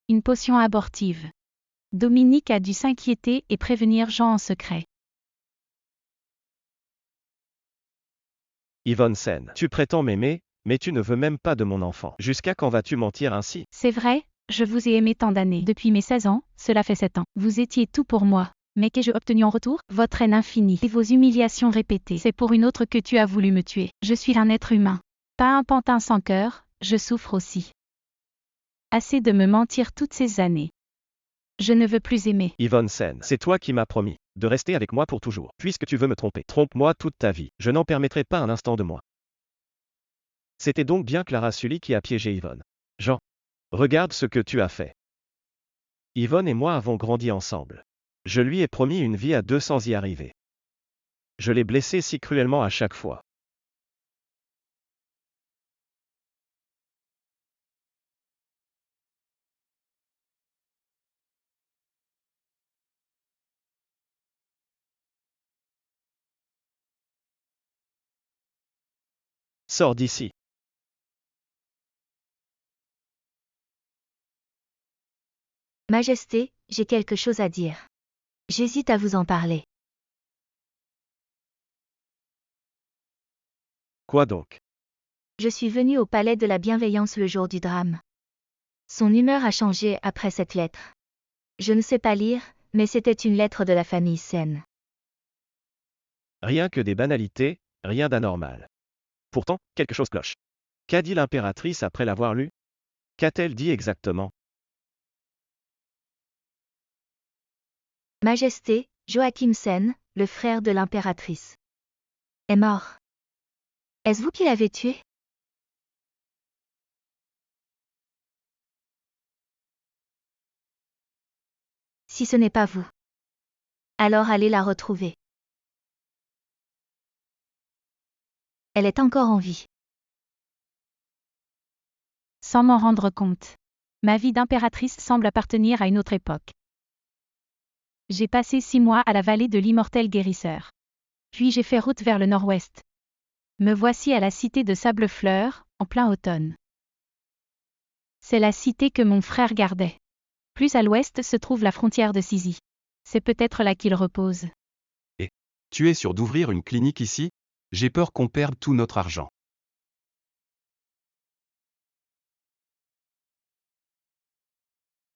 Une potion abortive. Dominique a dû s'inquiéter et prévenir Jean en secret. Yvonne Sen, tu prétends m'aimer, mais tu ne veux même pas de mon enfant. Jusqu'à quand vas-tu mentir ainsi? C'est vrai, je vous ai aimé tant d'années. Depuis mes 16 ans, cela fait 7 ans. Vous étiez tout pour moi. Mais qu'ai-je obtenu en retour? Votre haine infinie et vos humiliations répétées. C'est pour une autre que tu as voulu me tuer. Je suis un être humain. Pas un pantin sans cœur, je souffre aussi. Assez de me mentir toutes ces années. Je ne veux plus aimer. Yvonne Sen, c'est toi qui m'as promis de rester avec moi pour toujours. Puisque tu veux me tromper, trompe-moi toute ta vie. Je n'en permettrai pas un instant de moi. C'était donc bien Clara Sully qui a piégé Yvonne. Jean, regarde ce que tu as fait. Yvonne et moi avons grandi ensemble. Je lui ai promis une vie à deux sans y arriver. Je l'ai blessé si cruellement à chaque fois. Sors d'ici. Majesté, j'ai quelque chose à dire. J'hésite à vous en parler. Quoi donc? Je suis venue au palais de la bienveillance le jour du drame. Son humeur a changé après cette lettre. Je ne sais pas lire, mais c'était une lettre de la famille Sen. Rien que des banalités, rien d'anormal. Pourtant, quelque chose cloche. Qu'a dit l'impératrice après l'avoir lu? Qu'a-t-elle dit exactement? Majesté, Joachim Sen, le frère de l'impératrice, est mort. Est-ce vous qui l'avez tué? Si ce n'est pas vous, alors allez la retrouver. Elle est encore en vie. Sans m'en rendre compte. Ma vie d'impératrice semble appartenir à une autre époque. J'ai passé 6 mois à la vallée de l'immortel guérisseur. Puis j'ai fait route vers le nord-ouest. Me voici à la cité de Sable-Fleur, en plein automne. C'est la cité que mon frère gardait. Plus à l'ouest se trouve la frontière de Sizi. C'est peut-être là qu'il repose. Tu es sûr d'ouvrir une clinique ici? J'ai peur qu'on perde tout notre argent.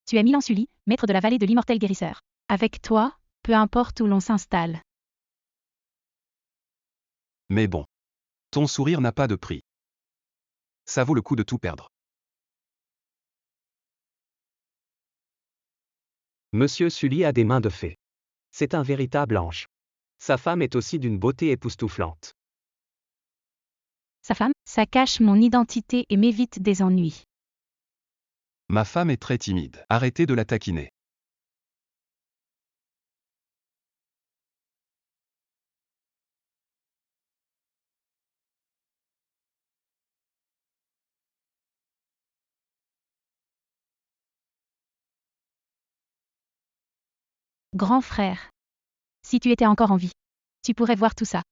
Tu es Milan Sully, maître de la vallée de l'immortel guérisseur. Avec toi, peu importe où l'on s'installe. Mais bon. Ton sourire n'a pas de prix. Ça vaut le coup de tout perdre. Monsieur Sully a des mains de fée. C'est un véritable ange. Sa femme est aussi d'une beauté époustouflante. Sa femme, ça cache mon identité et m'évite des ennuis. Ma femme est très timide. Arrêtez de la taquiner. Grand frère. Si tu étais encore en vie, tu pourrais voir tout ça.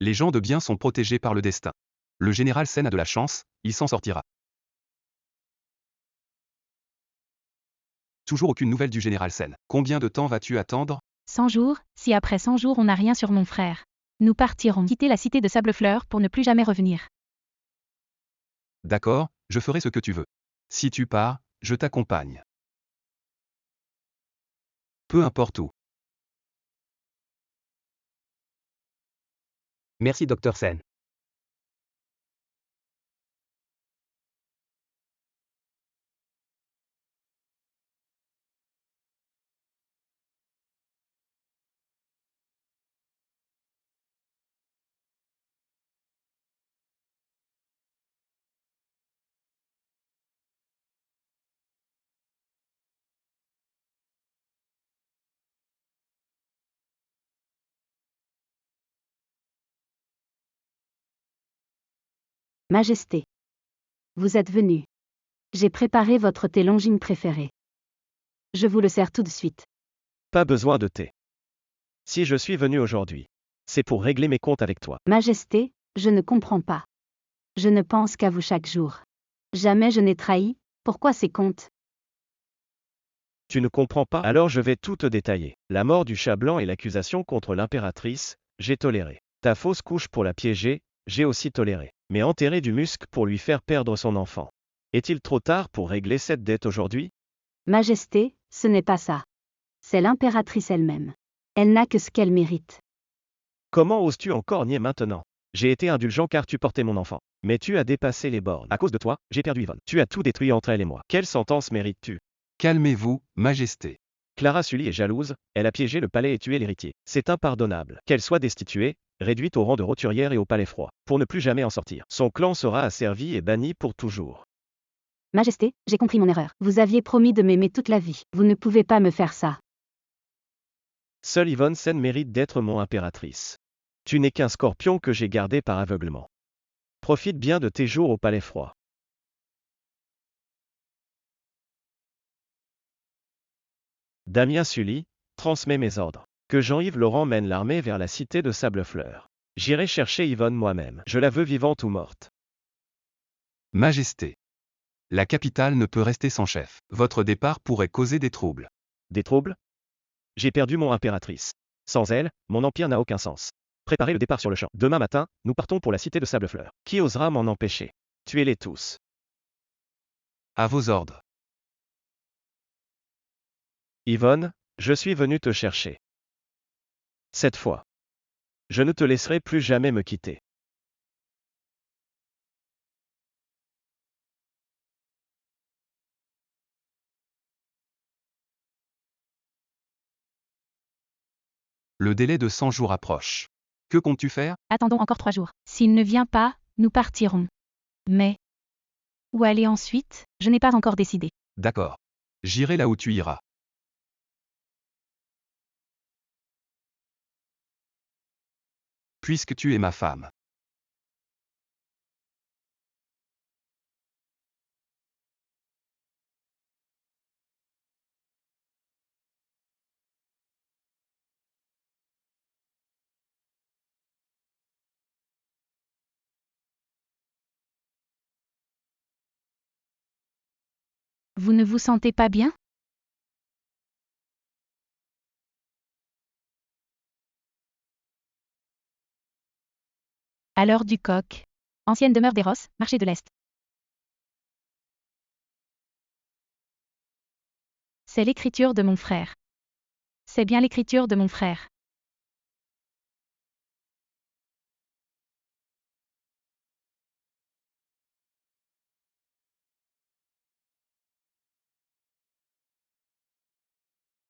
Les gens de bien sont protégés par le destin. Le général Sen a de la chance, il s'en sortira. Toujours aucune nouvelle du général Sen. Combien de temps vas-tu attendre? 100 jours, si après 100 jours on n'a rien sur mon frère. Nous partirons quitter la cité de Sable-Fleur pour ne plus jamais revenir. D'accord, je ferai ce que tu veux. Si tu pars, je t'accompagne. Peu importe où. Merci Dr Sen. Majesté. Vous êtes venu. J'ai préparé votre thé longine préféré. Je vous le sers tout de suite. Pas besoin de thé. Si je suis venu aujourd'hui, c'est pour régler mes comptes avec toi. Majesté, je ne comprends pas. Je ne pense qu'à vous chaque jour. Jamais je n'ai trahi, pourquoi ces comptes? Tu ne comprends pas? Alors je vais tout te détailler. La mort du chat blanc et l'accusation contre l'impératrice, j'ai toléré. Ta fausse couche pour la piéger, j'ai aussi toléré. Mais enterrer du musc pour lui faire perdre son enfant. Est-il trop tard pour régler cette dette aujourd'hui? Majesté, ce n'est pas ça. C'est l'impératrice elle-même. Elle n'a que ce qu'elle mérite. Comment oses-tu encore nier maintenant? J'ai été indulgent car tu portais mon enfant. Mais tu as dépassé les bornes. À cause de toi, j'ai perdu Yvonne. Tu as tout détruit entre elle et moi. Quelle sentence mérites-tu? Calmez-vous, Majesté. Clara Sully est jalouse, elle a piégé le palais et tué l'héritier. C'est impardonnable. Qu'elle soit destituée, réduite au rang de roturière et au palais froid, pour ne plus jamais en sortir. Son clan sera asservi et banni pour toujours. Majesté, j'ai compris mon erreur. Vous aviez promis de m'aimer toute la vie. Vous ne pouvez pas me faire ça. Seule Yvonne Sen mérite d'être mon impératrice. Tu n'es qu'un scorpion que j'ai gardé par aveuglement. Profite bien de tes jours au palais froid. Damien Sully, transmet mes ordres. Que Jean-Yves Laurent mène l'armée vers la cité de Sable-Fleur. J'irai chercher Yvonne moi-même. Je la veux vivante ou morte. Majesté. La capitale ne peut rester sans chef. Votre départ pourrait causer des troubles. Des troubles? J'ai perdu mon impératrice. Sans elle, mon empire n'a aucun sens. Préparez le départ sur le champ. Demain matin, nous partons pour la cité de Sable-Fleur. Qui osera m'en empêcher? Tuez-les tous. À vos ordres. Yvonne, je suis venu te chercher. Cette fois. Je ne te laisserai plus jamais me quitter. Le délai de 100 jours approche. Que comptes-tu faire? Attendons encore 3 jours. S'il ne vient pas, nous partirons. Mais où aller ensuite? Je n'ai pas encore décidé. D'accord. J'irai là où tu iras. Puisque tu es ma femme. Vous ne vous sentez pas bien? À l'heure du coq. Ancienne demeure des Rosses, marché de l'Est. C'est l'écriture de mon frère. C'est bien l'écriture de mon frère.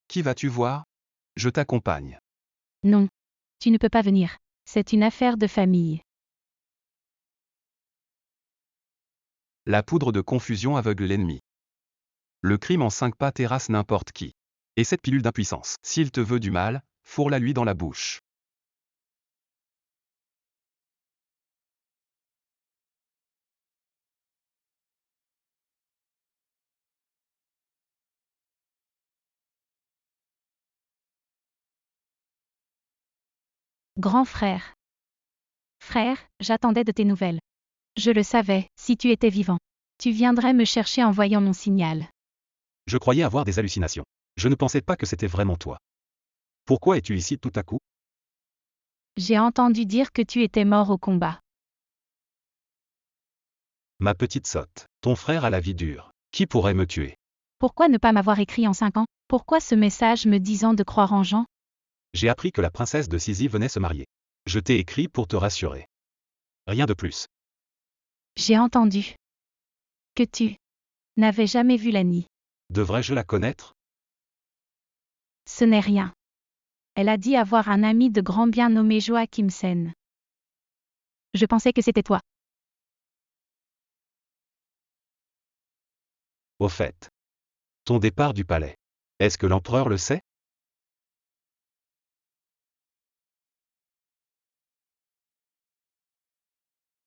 Qui vas-tu voir? Je t'accompagne. Non. Tu ne peux pas venir. C'est une affaire de famille. La poudre de confusion aveugle l'ennemi. Le crime en 5 pas terrasse n'importe qui. Et cette pilule d'impuissance, s'il te veut du mal, fourre-la lui dans la bouche. Grand frère. Frère, j'attendais de tes nouvelles. Je le savais, si tu étais vivant. Tu viendrais me chercher en voyant mon signal. Je croyais avoir des hallucinations. Je ne pensais pas que c'était vraiment toi. Pourquoi es-tu ici tout à coup? J'ai entendu dire que tu étais mort au combat. Ma petite sotte. Ton frère a la vie dure. Qui pourrait me tuer? Pourquoi ne pas m'avoir écrit en 5 ans? Pourquoi ce message me disant de croire en Jean? J'ai appris que la princesse de Sizi venait se marier. Je t'ai écrit pour te rassurer. Rien de plus. J'ai entendu que tu n'avais jamais vu Lani. Devrais-je la connaître? Ce n'est rien. Elle a dit avoir un ami de grand bien nommé Joachim Sen. Je pensais que c'était toi. Au fait. Ton départ du palais. Est-ce que l'empereur le sait?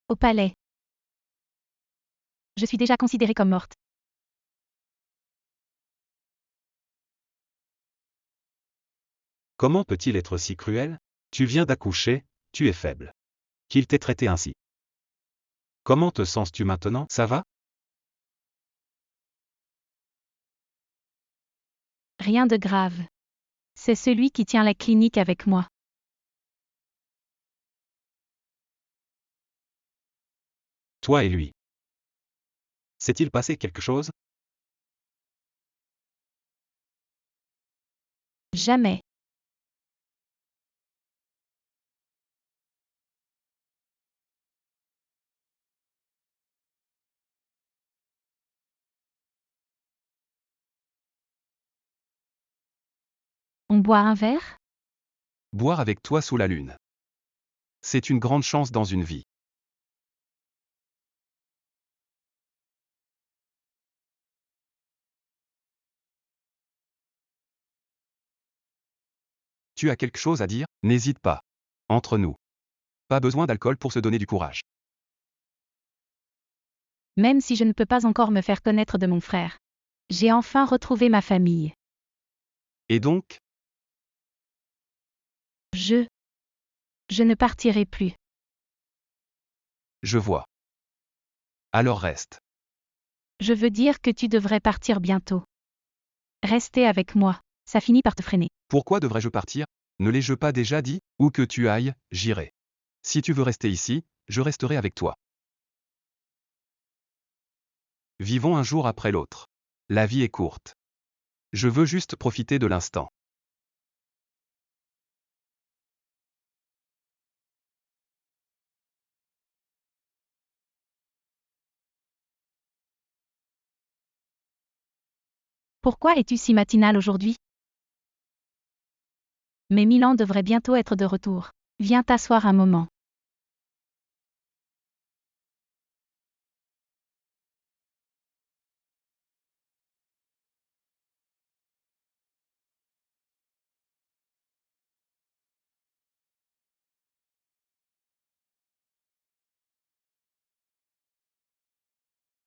Au palais. Je suis déjà considérée comme morte. Comment peut-il être si cruel? Tu viens d'accoucher, tu es faible. Qu'il t'ait traité ainsi. Comment te sens-tu maintenant? Ça va? Rien de grave. C'est celui qui tient la clinique avec moi. Toi et lui. S'est-il passé quelque chose? Jamais. On boit un verre? Boire avec toi sous la lune. C'est une grande chance dans une vie. Tu as quelque chose à dire? N'hésite pas. Entre nous. Pas besoin d'alcool pour se donner du courage. Même si je ne peux pas encore me faire connaître de mon frère. J'ai enfin retrouvé ma famille. Et donc? Je ne partirai plus. Je vois. Alors reste. Je veux dire que tu devrais partir bientôt. Rester avec moi, ça finit par te freiner. Pourquoi devrais-je partir? Ne l'ai-je pas déjà dit? Où que tu ailles, j'irai. Si tu veux rester ici, je resterai avec toi. Vivons un jour après l'autre. La vie est courte. Je veux juste profiter de l'instant. Pourquoi es-tu si matinal aujourd'hui? Mais Milan devrait bientôt être de retour. Viens t'asseoir un moment.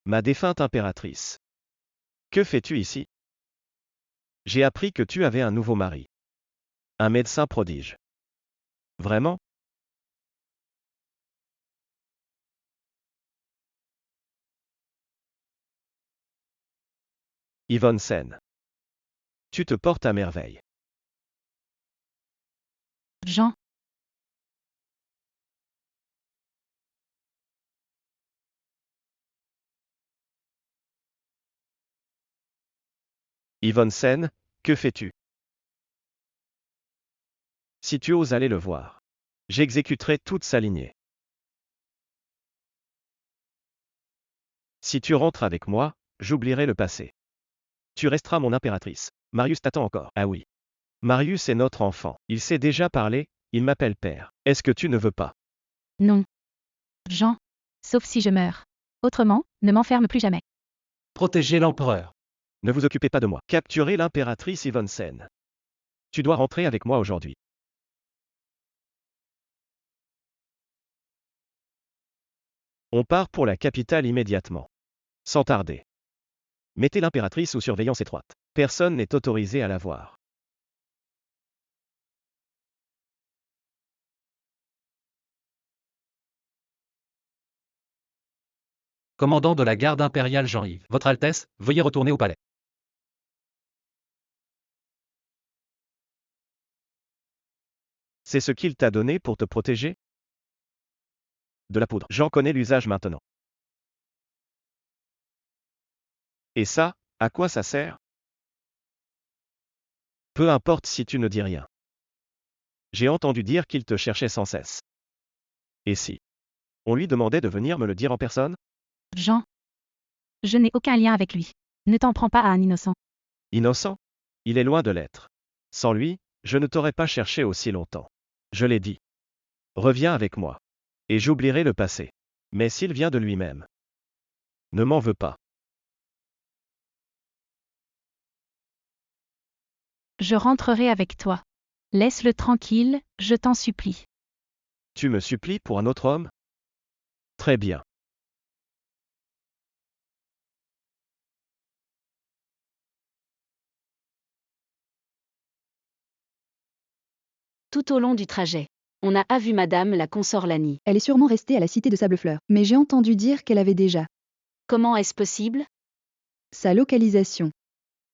Ma défunte impératrice. Que fais-tu ici? J'ai appris que tu avais un nouveau mari. Un médecin prodige. Vraiment? Yvonne Sen. Tu te portes à merveille. Jean, Yvonne Sen, que fais-tu? Si tu oses aller le voir, j'exécuterai toute sa lignée. Si tu rentres avec moi, j'oublierai le passé. Tu resteras mon impératrice. Marius t'attend encore. Ah oui. Marius est notre enfant. Il sait déjà parler, il m'appelle père. Est-ce que tu ne veux pas? non. Jean, sauf si je meurs. Autrement, ne m'enferme plus jamais. Protéger l'empereur. Ne vous occupez pas de moi. Capturez l'impératrice Yvonne Sen. Tu dois rentrer avec moi aujourd'hui. On part pour la capitale immédiatement. Sans tarder. Mettez l'impératrice sous surveillance étroite. Personne n'est autorisé à la voir. Commandant de la garde impériale Jean-Yves. Votre Altesse, veuillez retourner au palais. C'est ce qu'il t'a donné pour te protéger? De la poudre. J'en connais l'usage maintenant. Et ça, à quoi ça sert? Peu importe si tu ne dis rien. J'ai entendu dire qu'il te cherchait sans cesse. Et si on lui demandait de venir me le dire en personne? Jean, je n'ai aucun lien avec lui. Ne t'en prends pas à un innocent. Innocent? Il est loin de l'être. Sans lui, je ne t'aurais pas cherché aussi longtemps. Je l'ai dit. Reviens avec moi. Et j'oublierai le passé. Mais s'il vient de lui-même, ne m'en veux pas. Je rentrerai avec toi. Laisse-le tranquille, je t'en supplie. Tu me supplies pour un autre homme? Très bien. Tout au long du trajet, on a vu Madame la consort Lani. Elle est sûrement restée à la cité de Sablefleur, mais j'ai entendu dire qu'elle avait déjà Comment est-ce possible? sa localisation.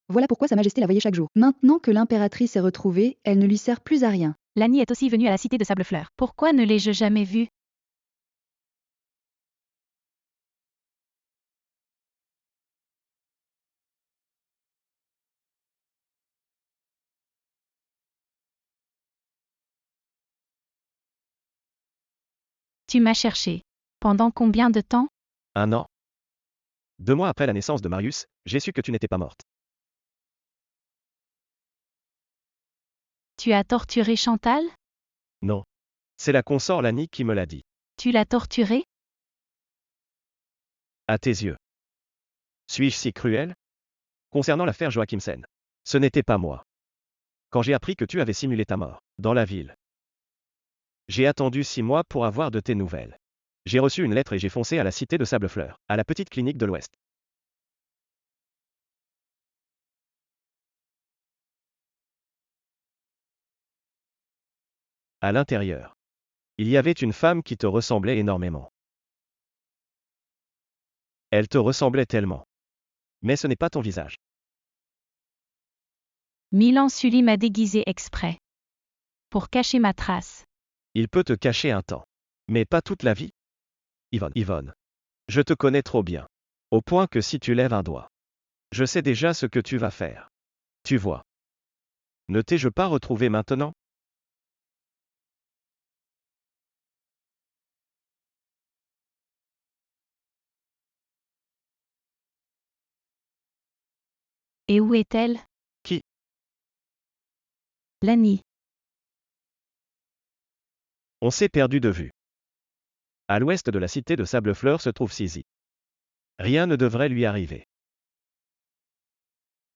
Voilà pourquoi Sa Majesté la voyait chaque jour. Maintenant que l'impératrice est retrouvée, elle ne lui sert plus à rien. Lani est aussi venue à la cité de Sablefleur. Pourquoi ne l'ai-je jamais vue? Tu m'as cherché. Pendant combien de temps? Un an. 2 mois après la naissance de Marius, j'ai su que tu n'étais pas morte. Tu as torturé Chantal? Non. C'est la consort Lani qui me l'a dit. Tu l'as torturée? À tes yeux. Suis-je si cruel? Concernant l'affaire Joachim Sen. Ce n'était pas moi. Quand j'ai appris que tu avais simulé ta mort, Dans la ville. J'ai attendu 6 mois pour avoir de tes nouvelles. J'ai reçu une lettre et j'ai foncé à la cité de Sablefleur, à la petite clinique de l'Ouest. À l'intérieur. Il y avait une femme qui te ressemblait énormément. Elle te ressemblait tellement. Mais ce n'est pas ton visage. Milan Sully m'a déguisé exprès. Pour cacher ma trace. Il peut te cacher un temps. Mais pas toute la vie. Yvonne. Je te connais trop bien. Au point que si tu lèves un doigt, je sais déjà ce que tu vas faire. Tu vois. Ne t'ai-je pas retrouvé maintenant? Et où est-elle? Qui? Lani. On s'est perdu de vue. À l'ouest de la cité de Sablefleur se trouve Sizi. Rien ne devrait lui arriver.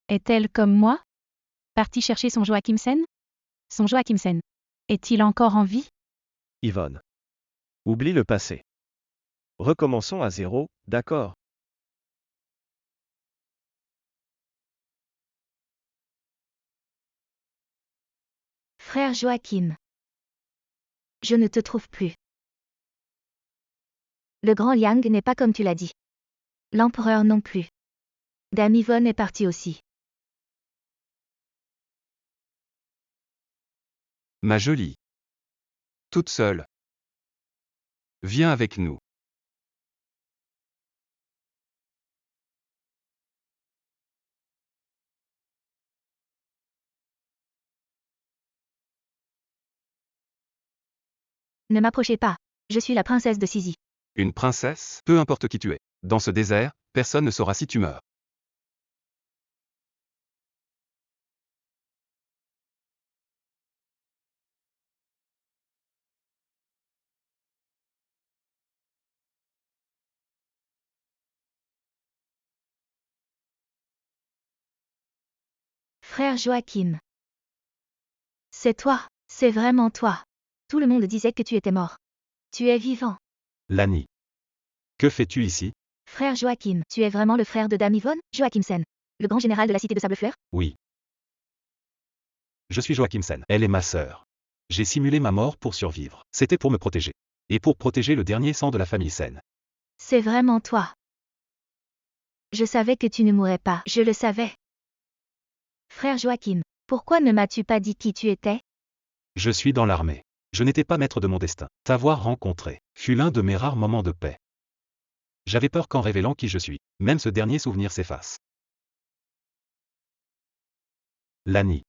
Est-elle comme moi? Partie chercher son Joachimsen? Son Joachimsen. Est-il encore en vie? Yvonne. Oublie le passé. Recommençons à zéro, d'accord? Frère Joachim. Je ne te trouve plus. Le grand Liang n'est pas comme tu l'as dit. L'empereur non plus. Dame Yvonne est partie aussi. Ma jolie. Toute seule. Viens avec nous. Ne m'approchez pas. Je suis la princesse de Sizi. Une princesse? Peu importe qui tu es. Dans ce désert, personne ne saura si tu meurs. Frère Joachim. C'est toi, c'est vraiment toi. Tout le monde disait que tu étais mort. Tu es vivant. Lani. Que fais-tu ici? Frère Joachim, tu es vraiment le frère de Dame Yvonne, Joachimsen, le grand général de la cité de Sablefleur? Oui. Je suis Joachimsen. Elle est ma sœur. J'ai simulé ma mort pour survivre. C'était pour me protéger. Et pour protéger le dernier sang de la famille Sen. C'est vraiment toi. Je savais que tu ne mourrais pas, je le savais. Frère Joachim, pourquoi ne m'as-tu pas dit qui tu étais? Je suis dans l'armée. Je n'étais pas maître de mon destin. T'avoir rencontré fut l'un de mes rares moments de paix. J'avais peur qu'en révélant qui je suis, même ce dernier souvenir s'efface. Lani.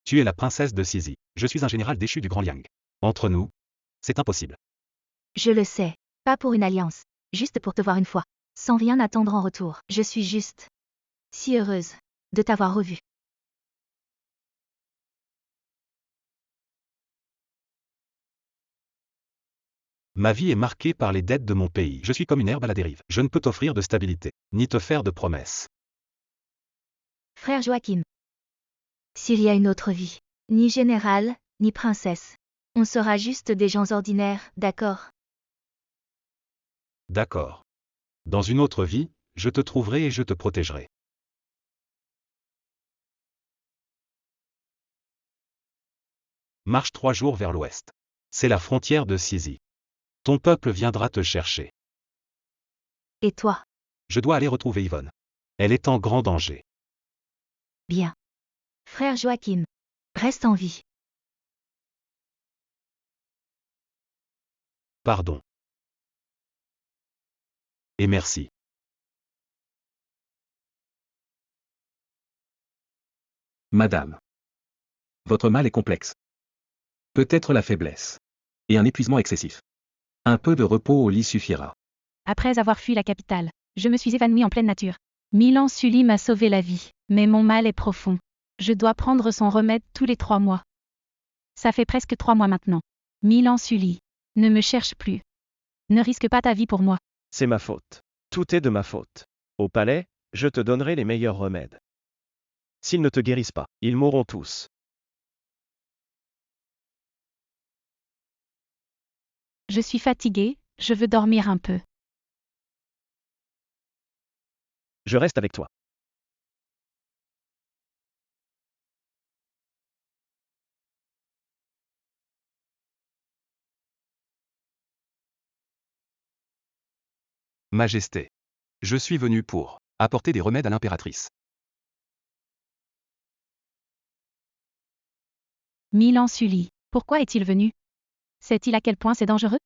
Tu es la princesse de Sizi. Je suis un général déchu du Grand Liang. Entre nous, c'est impossible. Je le sais. Pas pour une alliance. Juste pour te voir une fois. Sans rien attendre en retour. Je suis juste si heureuse de t'avoir revu. Ma vie est marquée par les dettes de mon pays. Je suis comme une herbe à la dérive. Je ne peux t'offrir de stabilité, ni te faire de promesses. Frère Joachim. S'il y a une autre vie, ni général, ni princesse. On sera juste des gens ordinaires, d'accord? D'accord. Dans une autre vie, je te trouverai et je te protégerai. Marche 3 jours vers l'ouest. C'est la frontière de Sizi. Ton peuple viendra te chercher. Et toi? Je dois aller retrouver Yvonne. Elle est en grand danger. Bien. Frère Joachim. Reste en vie. Pardon. Et merci. Madame. Votre mal est complexe. Peut-être la faiblesse. Et un épuisement excessif. Un peu de repos au lit suffira. Après avoir fui la capitale, je me suis évanouie en pleine nature. Milan Sully m'a sauvé la vie, mais mon mal est profond. Je dois prendre son remède tous les 3 mois. Ça fait presque 3 mois maintenant. Milan Sully, ne me cherche plus. Ne risque pas ta vie pour moi. C'est ma faute. Tout est de ma faute. Au palais, je te donnerai les meilleurs remèdes. S'ils ne te guérissent pas, ils mourront tous. Je suis fatiguée, je veux dormir un peu. Je reste avec toi. Majesté. Je suis venu pour apporter des remèdes à l'impératrice. Milan Sully. Pourquoi est-il venu? Sait-il à quel point c'est dangereux?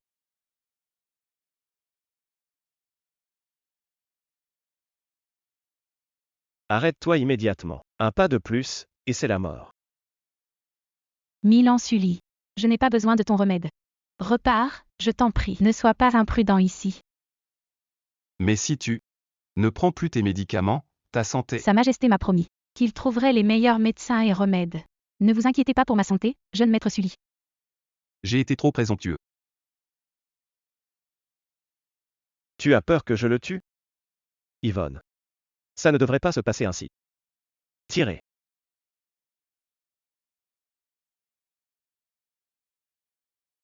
Arrête-toi immédiatement. Un pas de plus, et c'est la mort. Milan Sully. Je n'ai pas besoin de ton remède. Repars, je t'en prie. Ne sois pas imprudent ici. Mais si tu ne prends plus tes médicaments, ta santé. Sa Majesté m'a promis qu'il trouverait les meilleurs médecins et remèdes. Ne vous inquiétez pas pour ma santé, jeune maître Sully. J'ai été trop présomptueux. Tu as peur que je le tue? Yvonne. Ça ne devrait pas se passer ainsi. Tirez.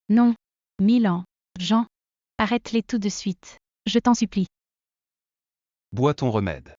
Non. Milan. Jean. Arrête-les tout de suite. Je t'en supplie. Bois ton remède.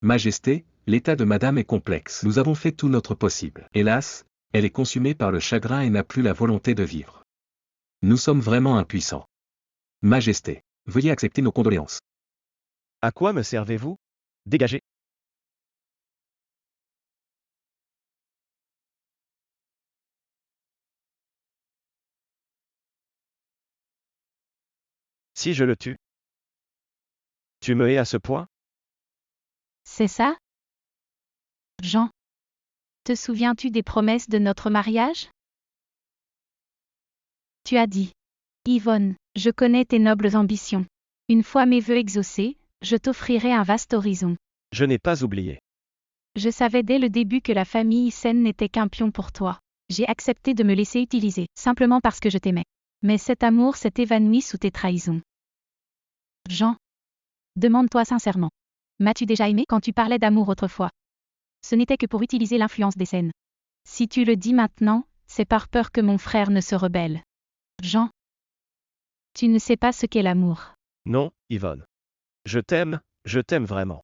Majesté, l'état de madame est complexe. Nous avons fait tout notre possible. Hélas, elle est consumée par le chagrin et n'a plus la volonté de vivre. Nous sommes vraiment impuissants. Majesté, veuillez accepter nos condoléances. À quoi me servez-vous? Dégagez. Si je le tue, tu me hais à ce point? C'est ça? Jean. Te souviens-tu des promesses de notre mariage? Tu as dit. Yvonne, je connais tes nobles ambitions. Une fois mes vœux exaucés, je t'offrirai un vaste horizon. Je n'ai pas oublié. Je savais dès le début que la famille saine n'était qu'un pion pour toi. J'ai accepté de me laisser utiliser, simplement parce que je t'aimais. Mais cet amour s'est évanoui sous tes trahisons. Jean. Demande-toi sincèrement. M'as-tu déjà aimé quand tu parlais d'amour autrefois? Ce n'était que pour utiliser l'influence des scènes. Si tu le dis maintenant, c'est par peur que mon frère ne se rebelle. Jean. Tu ne sais pas ce qu'est l'amour. Non, Yvonne. Je t'aime vraiment.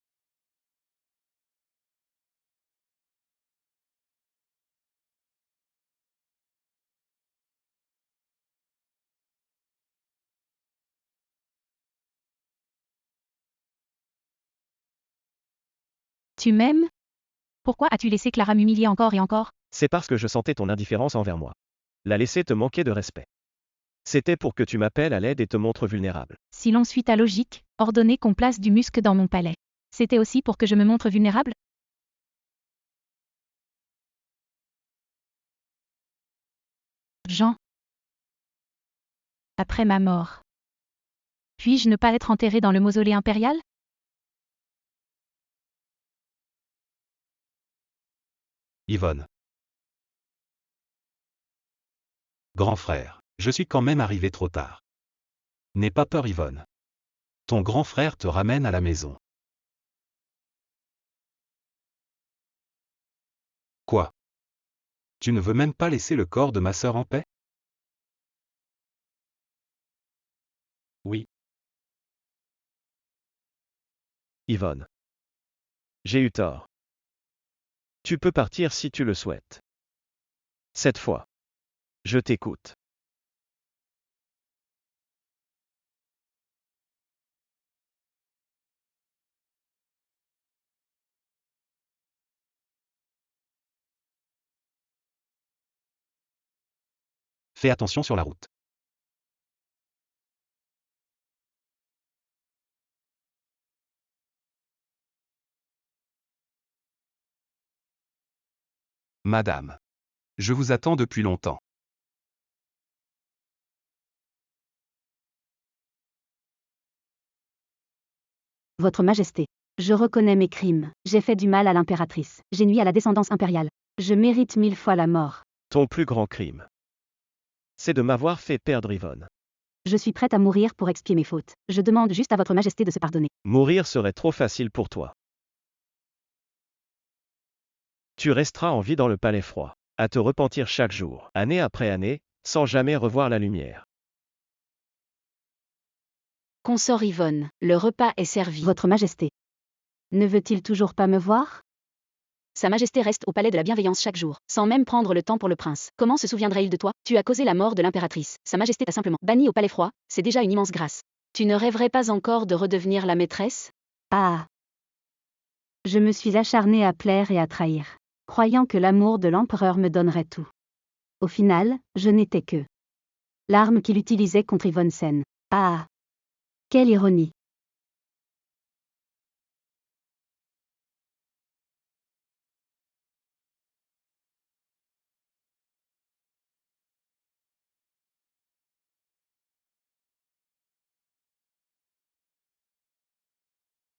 Tu m'aimes? Pourquoi as-tu laissé Clara m'humilier encore et encore? C'est parce que je sentais ton indifférence envers moi. La laisser te manquer de respect. C'était pour que tu m'appelles à l'aide et te montres vulnérable. Si l'on suit ta logique, ordonner qu'on place du musc dans mon palais. C'était aussi pour que je me montre vulnérable? Jean. Après ma mort. Puis-je ne pas être enterré dans le mausolée impérial? Yvonne. Grand frère, je suis quand même arrivé trop tard. N'aie pas peur, Yvonne. Ton grand frère te ramène à la maison. Quoi? Tu ne veux même pas laisser le corps de ma sœur en paix? Oui. Yvonne. J'ai eu tort. Tu peux partir si tu le souhaites. Cette fois. Je t'écoute. Fais attention sur la route. Madame. Je vous attends depuis longtemps. Votre Majesté. Je reconnais mes crimes. J'ai fait du mal à l'impératrice. J'ai nui à la descendance impériale. Je mérite 1000 fois la mort. Ton plus grand crime, c'est de m'avoir fait perdre Yvonne. Je suis prête à mourir pour expier mes fautes. Je demande juste à votre majesté de se pardonner. Mourir serait trop facile pour toi. Tu resteras en vie dans le palais froid, à te repentir chaque jour, année après année, sans jamais revoir la lumière. Consort Yvonne, le repas est servi. Votre majesté. Ne veut-il toujours pas me voir? Sa majesté reste au palais de la bienveillance chaque jour, sans même prendre le temps pour le prince. Comment se souviendrait-il de toi? Tu as causé la mort de l'impératrice. Sa majesté t'a simplement banni au palais froid, c'est déjà une immense grâce. Tu ne rêverais pas encore de redevenir la maîtresse? Ah. Je me suis acharnée à plaire et à trahir, croyant que l'amour de l'empereur me donnerait tout. Au final, je n'étais que l'arme qu'il utilisait contre Yvonne Sen. Ah. Quelle ironie.